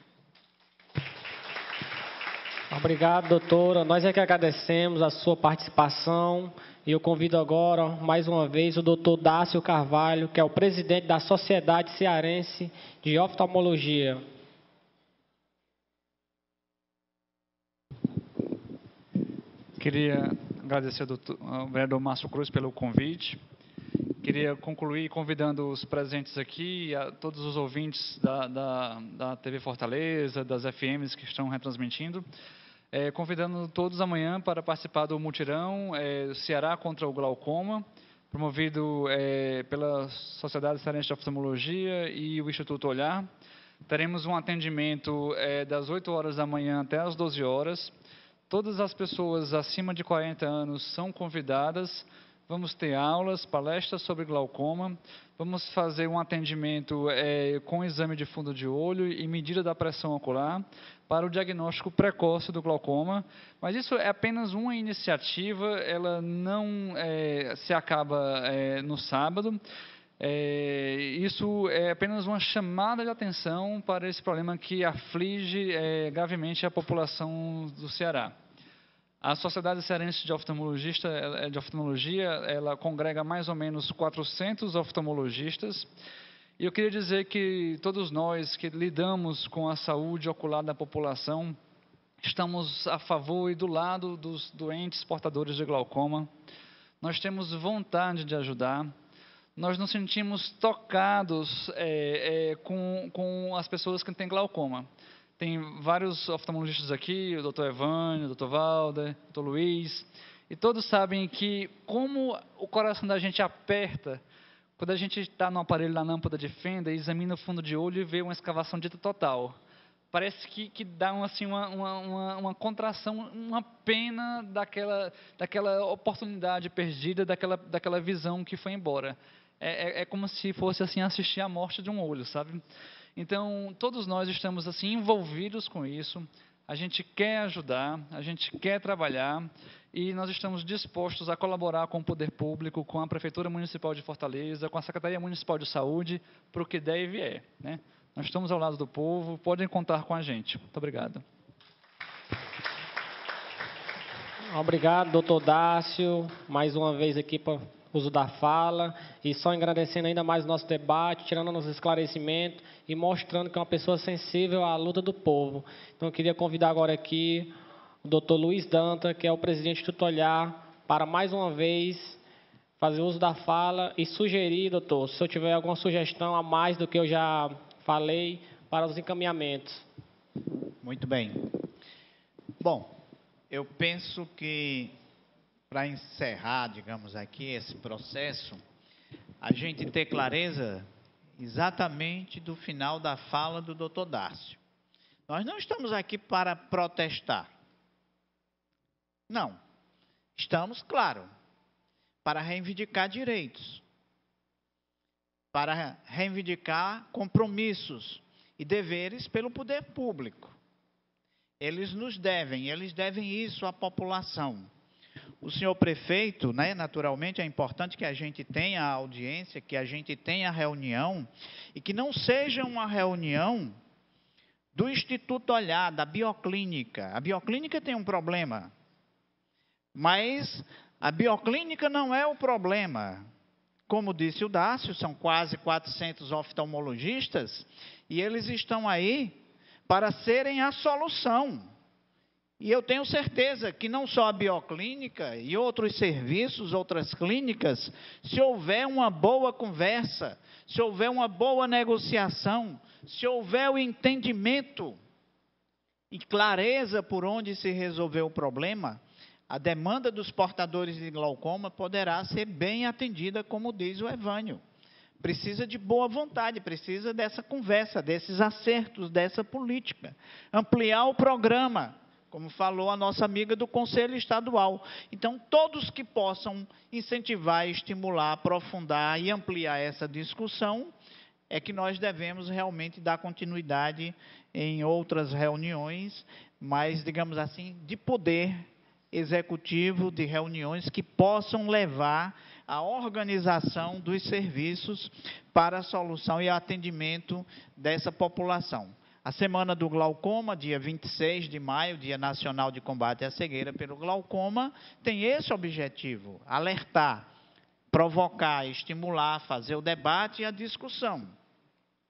Obrigado, doutora. Nós é que agradecemos a sua participação e eu convido agora, mais uma vez, o doutor Dácio Carvalho, que é o presidente da Sociedade Cearense de Oftalmologia. Queria agradecer ao vereador Márcio Cruz pelo convite. Queria concluir convidando os presentes aqui, a todos os ouvintes da TV Fortaleza, das FMs que estão retransmitindo, convidando todos amanhã para participar do mutirão Ceará contra o glaucoma, promovido pela Sociedade Cearense de Oftalmologia e o Instituto Olhar. Teremos um atendimento das 8 horas da manhã até as 12 horas. Todas as pessoas acima de 40 anos são convidadas. Vamos ter aulas, palestras sobre glaucoma. Vamos fazer um atendimento com exame de fundo de olho e medida da pressão ocular para o diagnóstico precoce do glaucoma. Mas isso é apenas uma iniciativa, ela não se acaba no sábado. Isso é apenas uma chamada de atenção para esse problema que aflige gravemente a população do Ceará. A Sociedade Cearense de Oftalmologia, ela congrega mais ou menos 400 oftalmologistas. E eu queria dizer que todos nós que lidamos com a saúde ocular da população, estamos a favor e do lado dos doentes portadores de glaucoma. Nós temos vontade de ajudar. Nós nos sentimos tocados com as pessoas que têm glaucoma. Tem vários oftalmologistas aqui, o doutor Evânio, o doutor Valder, o doutor Luiz, e todos sabem que como o coração da gente aperta quando a gente está no aparelho da lâmpada de fenda e examina o fundo de olho e vê uma escavação dita total. Parece que dá assim, uma contração, uma pena daquela oportunidade perdida, daquela visão que foi embora. É como se fosse assim assistir à morte de um olho, sabe? Então, todos nós estamos assim envolvidos com isso, a gente quer ajudar, a gente quer trabalhar e nós estamos dispostos a colaborar com o poder público, com a Prefeitura Municipal de Fortaleza, com a Secretaria Municipal de Saúde, para o que der e vier, né? Nós estamos ao lado do povo, podem contar com a gente. Muito obrigado. Obrigado, doutor Dácio, mais uma vez aqui uso da fala e só engrandecendo ainda mais o nosso debate, tirando nos esclarecimentos e mostrando que é uma pessoa sensível à luta do povo. Então, eu queria convidar agora aqui o doutor Luiz Danta, que é o presidente tutorial, para mais uma vez fazer uso da fala e sugerir, doutor, se eu tiver alguma sugestão a mais do que eu já falei, para os encaminhamentos. Muito bem. Bom, eu penso que, para encerrar, digamos aqui, esse processo, a gente ter clareza exatamente do final da fala do doutor Dácio. Nós não estamos aqui para protestar. Não. Estamos, claro, para reivindicar direitos, para reivindicar compromissos e deveres pelo poder público. Eles devem isso à população. O senhor prefeito, né, naturalmente é importante que a gente tenha a audiência, que a gente tenha a reunião, e que não seja uma reunião do Instituto Olhar, da Bioclínica. A Bioclínica tem um problema, mas a Bioclínica não é o problema. Como disse o Dácio, são quase 400 oftalmologistas, e eles estão aí para serem a solução. E eu tenho certeza que não só a Bioclínica e outros serviços, outras clínicas, se houver uma boa conversa, se houver uma boa negociação, se houver o entendimento e clareza por onde se resolveu o problema, a demanda dos portadores de glaucoma poderá ser bem atendida, como diz o Evânio. Precisa de boa vontade, precisa dessa conversa, desses acertos, dessa política. Ampliar o programa, como falou a nossa amiga do Conselho Estadual. Então, todos que possam incentivar, estimular, aprofundar e ampliar essa discussão, é que nós devemos realmente dar continuidade em outras reuniões, mas, digamos assim, de poder executivo, de reuniões que possam levar a organização dos serviços para a solução e atendimento dessa população. A Semana do Glaucoma, dia 26 de maio, Dia Nacional de Combate à Cegueira pelo Glaucoma, tem esse objetivo: alertar, provocar, estimular, fazer o debate e a discussão.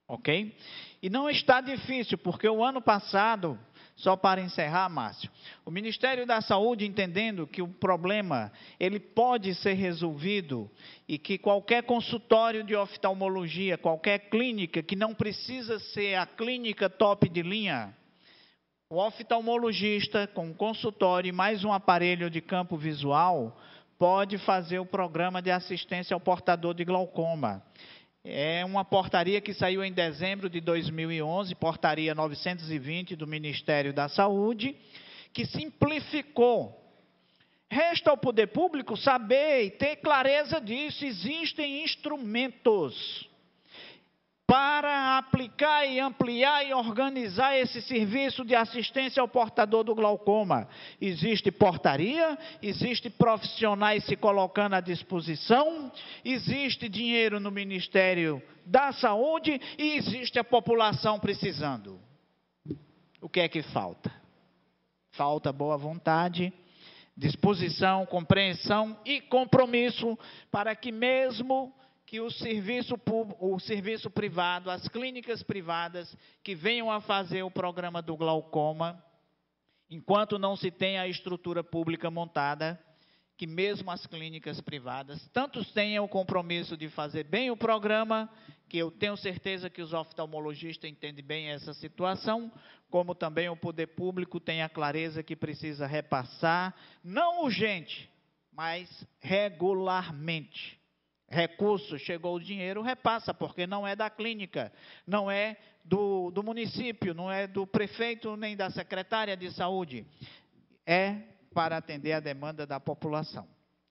Ok? E não está difícil, porque o ano passado, só para encerrar, Márcio, o Ministério da Saúde, entendendo que o problema ele pode ser resolvido e que qualquer consultório de oftalmologia, qualquer clínica, que não precisa ser a clínica top de linha, o oftalmologista com um consultório e mais um aparelho de campo visual pode fazer o programa de assistência ao portador de glaucoma. É uma portaria que saiu em dezembro de 2011, portaria 920 do Ministério da Saúde, que simplificou. Resta ao poder público saber e ter clareza disso. Existem instrumentos para aplicar e ampliar e organizar esse serviço de assistência ao portador do glaucoma. Existe portaria, existe profissionais se colocando à disposição, existe dinheiro no Ministério da Saúde e existe a população precisando. O que é que falta? Falta boa vontade, disposição, compreensão e compromisso para que mesmo que o serviço privado, as clínicas privadas que venham a fazer o programa do glaucoma, enquanto não se tem a estrutura pública montada, que mesmo as clínicas privadas, tantos tenham o compromisso de fazer bem o programa, que eu tenho certeza que os oftalmologistas entendem bem essa situação, como também o poder público tem a clareza que precisa repassar, não urgente, mas regularmente. Recurso, chegou o dinheiro, repassa, porque não é da clínica, não é do município, não é do prefeito, nem da secretária de saúde. É para atender a demanda da população.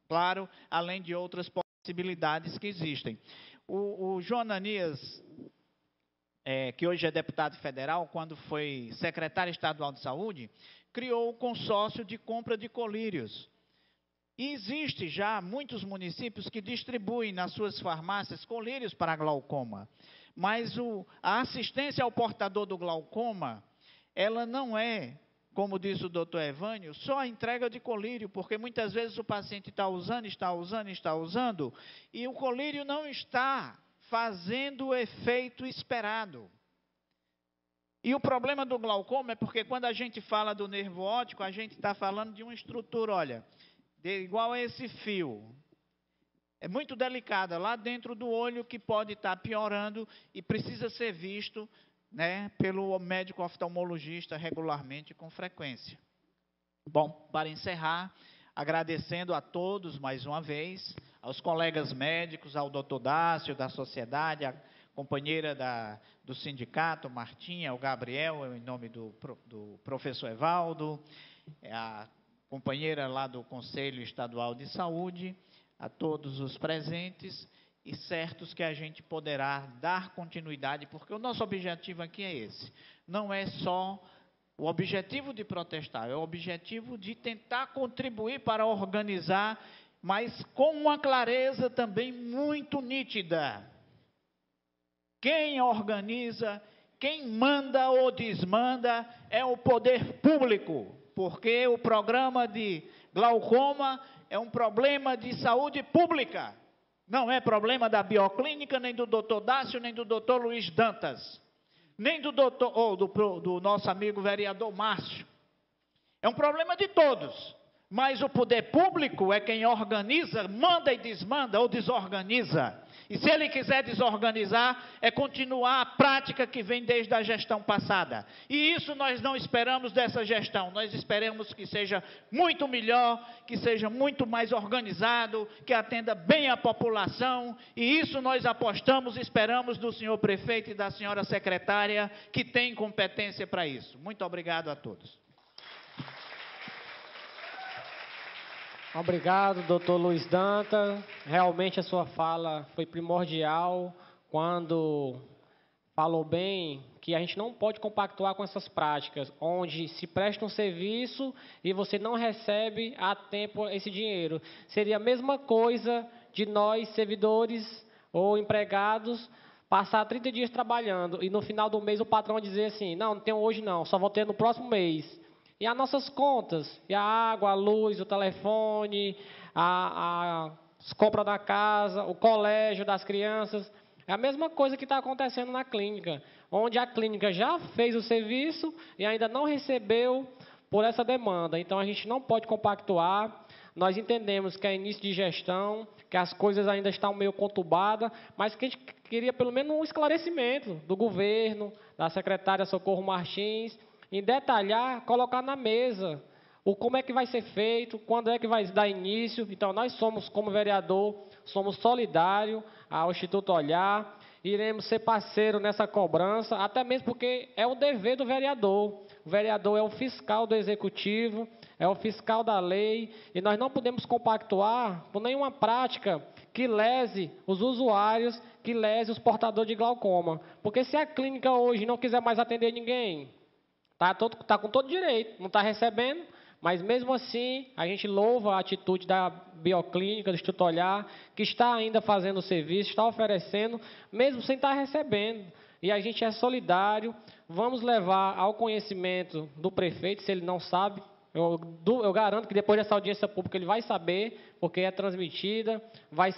Claro, além de outras possibilidades que existem. O João Ananias, que hoje é deputado federal, quando foi secretário estadual de saúde, criou o consórcio de compra de colírios. E existe já muitos municípios que distribuem nas suas farmácias colírios para glaucoma. Mas a assistência ao portador do glaucoma, ela não é como disse o doutor Evânio, só a entrega de colírio, porque muitas vezes o paciente está usando, e o colírio não está fazendo o efeito esperado. E o problema do glaucoma é porque quando a gente fala do nervo óptico, a gente está falando de uma estrutura, olha, igual a esse fio. É muito delicada lá dentro do olho que pode estar piorando e precisa ser visto, né, pelo médico oftalmologista regularmente e com frequência. Bom, para encerrar, agradecendo a todos mais uma vez, aos colegas médicos, ao doutor Dácio da sociedade, a companheira do sindicato, Martinha, o Gabriel, em nome do professor Evaldo, a companheira lá do Conselho Estadual de Saúde, a todos os presentes, e certos que a gente poderá dar continuidade, porque o nosso objetivo aqui é esse. Não é só o objetivo de protestar, é o objetivo de tentar contribuir para organizar, mas com uma clareza também muito nítida. Quem organiza, quem manda ou desmanda é o poder público, porque o programa de glaucoma é um problema de saúde pública. Não é problema da Bioclínica, nem do doutor Dácio, nem do doutor Luiz Dantas, nem do do nosso amigo vereador Márcio. É um problema de todos, mas o poder público é quem organiza, manda e desmanda ou desorganiza. E se ele quiser desorganizar, é continuar a prática que vem desde a gestão passada. E isso nós não esperamos dessa gestão. Nós esperamos que seja muito melhor, que seja muito mais organizado, que atenda bem a população. E isso nós apostamos e esperamos do senhor prefeito e da senhora secretária, que tem competência para isso. Muito obrigado a todos. Obrigado, doutor Luiz Dantas. Realmente a sua fala foi primordial quando falou bem que a gente não pode compactuar com essas práticas, onde se presta um serviço e você não recebe a tempo esse dinheiro. Seria a mesma coisa de nós, servidores ou empregados, passar 30 dias trabalhando e no final do mês o patrão dizer assim, não tenho hoje não, só vou ter no próximo mês. E as nossas contas, e a água, a luz, o telefone, as compras da casa, o colégio das crianças, é a mesma coisa que está acontecendo na clínica, onde a clínica já fez o serviço e ainda não recebeu por essa demanda. Então, a gente não pode compactuar, nós entendemos que é início de gestão, que as coisas ainda estão meio conturbadas, mas que a gente queria pelo menos um esclarecimento do governo, da secretária Socorro Martins, em detalhar, colocar na mesa o como é que vai ser feito, quando é que vai dar início. Então, nós somos, como vereador, somos solidários ao Instituto Olhar, iremos ser parceiro nessa cobrança, até mesmo porque é o dever do vereador. O vereador é o fiscal do executivo, é o fiscal da lei, e nós não podemos compactuar com nenhuma prática que lese os usuários, que lese os portadores de glaucoma. Porque se a clínica hoje não quiser mais atender ninguém, está com todo direito, não está recebendo, mas mesmo assim a gente louva a atitude da Bioclínica, do Instituto Olhar, que está ainda fazendo o serviço, está oferecendo, mesmo sem estar recebendo. E a gente é solidário, vamos levar ao conhecimento do prefeito, se ele não sabe, eu garanto que depois dessa audiência pública ele vai saber, porque é transmitida, vai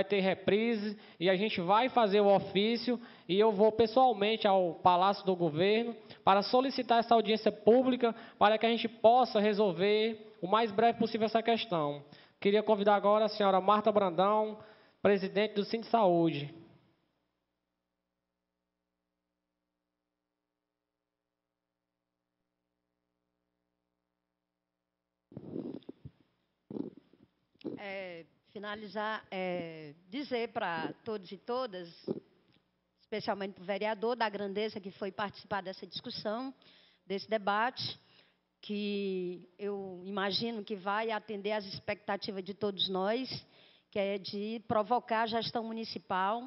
ter reprise, e a gente vai fazer o ofício, e eu vou pessoalmente ao Palácio do Governo para solicitar essa audiência pública, para que a gente possa resolver o mais breve possível essa questão. Queria convidar agora a senhora Marta Brandão, presidente do Sindicato de Saúde. Finalizar, dizer para todos e todas, especialmente para o vereador, da grandeza que foi participar dessa discussão, desse debate, que eu imagino que vai atender às expectativas de todos nós, que é de provocar a gestão municipal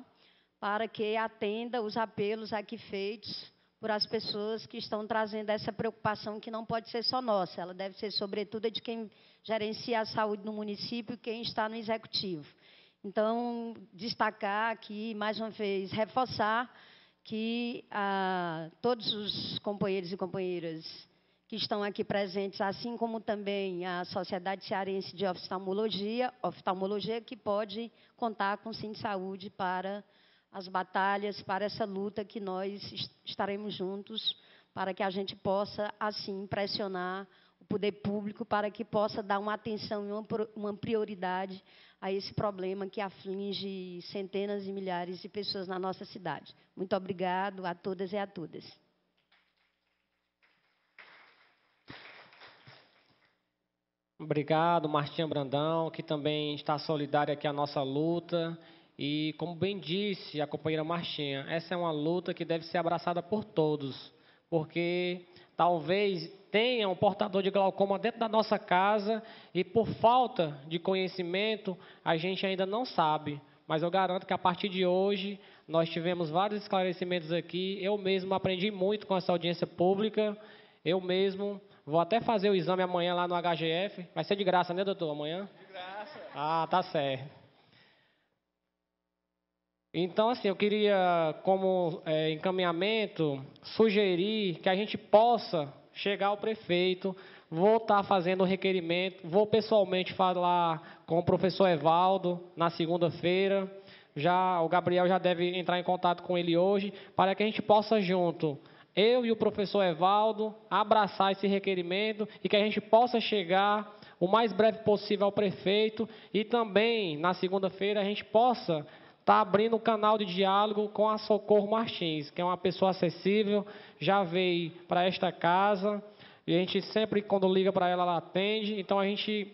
para que atenda os apelos aqui feitos por as pessoas que estão trazendo essa preocupação que não pode ser só nossa, ela deve ser, sobretudo, de quem gerencia a saúde no município e quem está no executivo. Então, destacar aqui, mais uma vez, reforçar que todos os companheiros e companheiras que estão aqui presentes, assim como também a Sociedade Cearense de Oftalmologia, que pode contar com o Sindsaúde para as batalhas, para essa luta que nós estaremos juntos, para que a gente possa, assim, pressionar o poder público para que possa dar uma atenção e uma prioridade a esse problema que aflige centenas de milhares de pessoas na nossa cidade. Muito obrigado a todas e a todas. Obrigado, Martinha Brandão, que também está solidária aqui à nossa luta. E, como bem disse a companheira Martinha, essa é uma luta que deve ser abraçada por todos, porque talvez tenha um portador de glaucoma dentro da nossa casa e, por falta de conhecimento, a gente ainda não sabe. Mas eu garanto que, a partir de hoje, nós tivemos vários esclarecimentos aqui. Eu mesmo aprendi muito com essa audiência pública. Eu mesmo vou até fazer o exame amanhã lá no HGF. Vai ser de graça, né, doutor, amanhã? De graça. Ah, tá certo. Então, assim, eu queria, como encaminhamento, sugerir que a gente possa chegar ao prefeito, vou estar fazendo o requerimento, vou pessoalmente falar com o professor Evaldo na segunda-feira, o Gabriel já deve entrar em contato com ele hoje, para que a gente possa junto, eu e o professor Evaldo, abraçar esse requerimento e que a gente possa chegar o mais breve possível ao prefeito e também, na segunda-feira, a gente possa está abrindo um canal de diálogo com a Socorro Martins, que é uma pessoa acessível, já veio para esta casa, e a gente sempre, quando liga para ela, ela atende, então a gente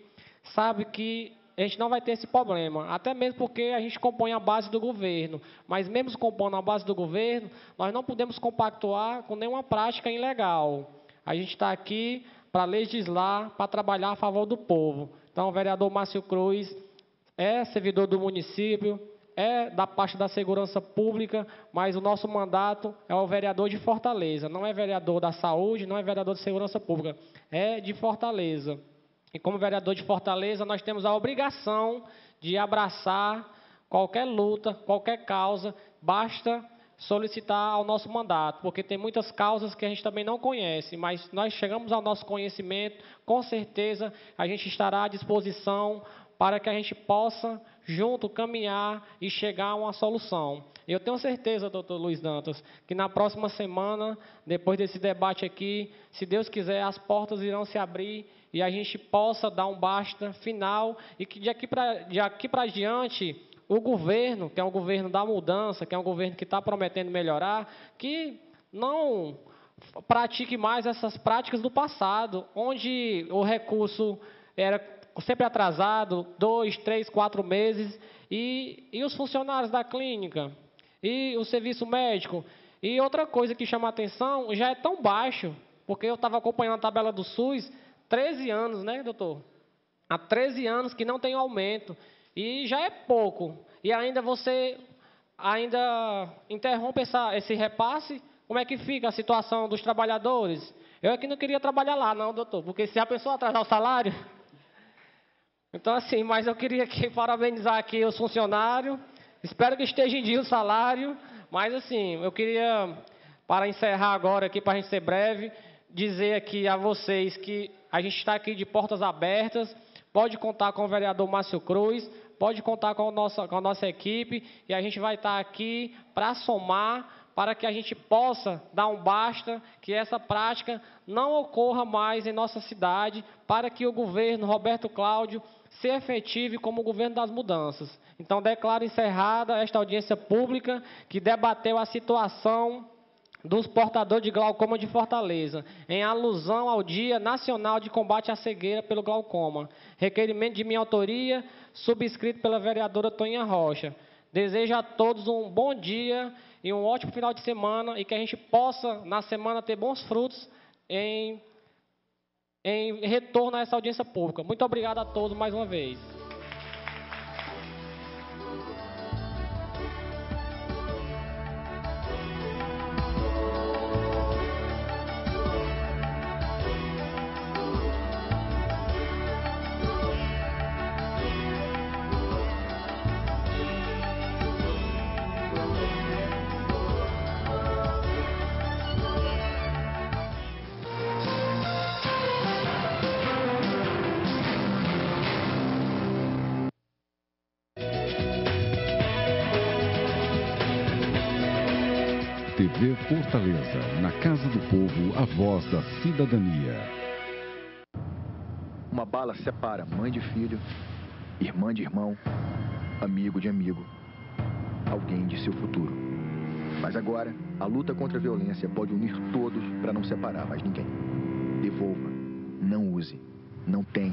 sabe que a gente não vai ter esse problema, até mesmo porque a gente compõe a base do governo, mas mesmo compondo a base do governo, nós não podemos compactuar com nenhuma prática ilegal. A gente está aqui para legislar, para trabalhar a favor do povo. Então, o vereador Márcio Cruz é servidor do município, é da parte da segurança pública, mas o nosso mandato é o vereador de Fortaleza, não é vereador da saúde, não é vereador de segurança pública, é de Fortaleza. E como vereador de Fortaleza, nós temos a obrigação de abraçar qualquer luta, qualquer causa, basta solicitar ao nosso mandato, porque tem muitas causas que a gente também não conhece, mas nós chegamos ao nosso conhecimento, com certeza a gente estará à disposição para que a gente possa, junto, caminhar e chegar a uma solução. Eu tenho certeza, doutor Luiz Dantas, que na próxima semana, depois desse debate aqui, se Deus quiser, as portas irão se abrir e a gente possa dar um basta final e que de aqui para diante, o governo, que é um governo da mudança, que é um governo que está prometendo melhorar, que não pratique mais essas práticas do passado, onde o recurso era sempre atrasado, 2, 3, 4 meses, e os funcionários da clínica, e o serviço médico. E outra coisa que chama a atenção, já é tão baixo, porque eu estava acompanhando a tabela do SUS, 13 anos, né, doutor? Há 13 anos que não tem aumento, e já é pouco. E ainda você interrompe esse repasse, como é que fica a situação dos trabalhadores? Eu é que não queria trabalhar lá, não, doutor, porque se a pessoa atrasar o salário... Então, assim, mas eu queria aqui parabenizar aqui os funcionários, espero que esteja em dia o salário, mas, assim, eu queria, para encerrar agora aqui, para a gente ser breve, dizer aqui a vocês que a gente está aqui de portas abertas, pode contar com o vereador Márcio Cruz, pode contar com a nossa equipe, e a gente vai estar aqui para somar, para que a gente possa dar um basta, que essa prática não ocorra mais em nossa cidade, para que o governo Roberto Cláudio se efetive como o governo das mudanças. Então, declaro encerrada esta audiência pública que debateu a situação dos portadores de glaucoma de Fortaleza, em alusão ao Dia Nacional de Combate à Cegueira pelo Glaucoma. Requerimento de minha autoria, subscrito pela vereadora Toninha Rocha. Desejo a todos um bom dia e um ótimo final de semana e que a gente possa, na semana, ter bons frutos em retorno a essa audiência pública. Muito obrigado a todos mais uma vez. TV Fortaleza, na Casa do Povo, a voz da cidadania. Uma bala separa mãe de filho, irmã de irmão, amigo de amigo, alguém de seu futuro. Mas agora, a luta contra a violência pode unir todos para não separar mais ninguém. Devolva, não use, não tenha.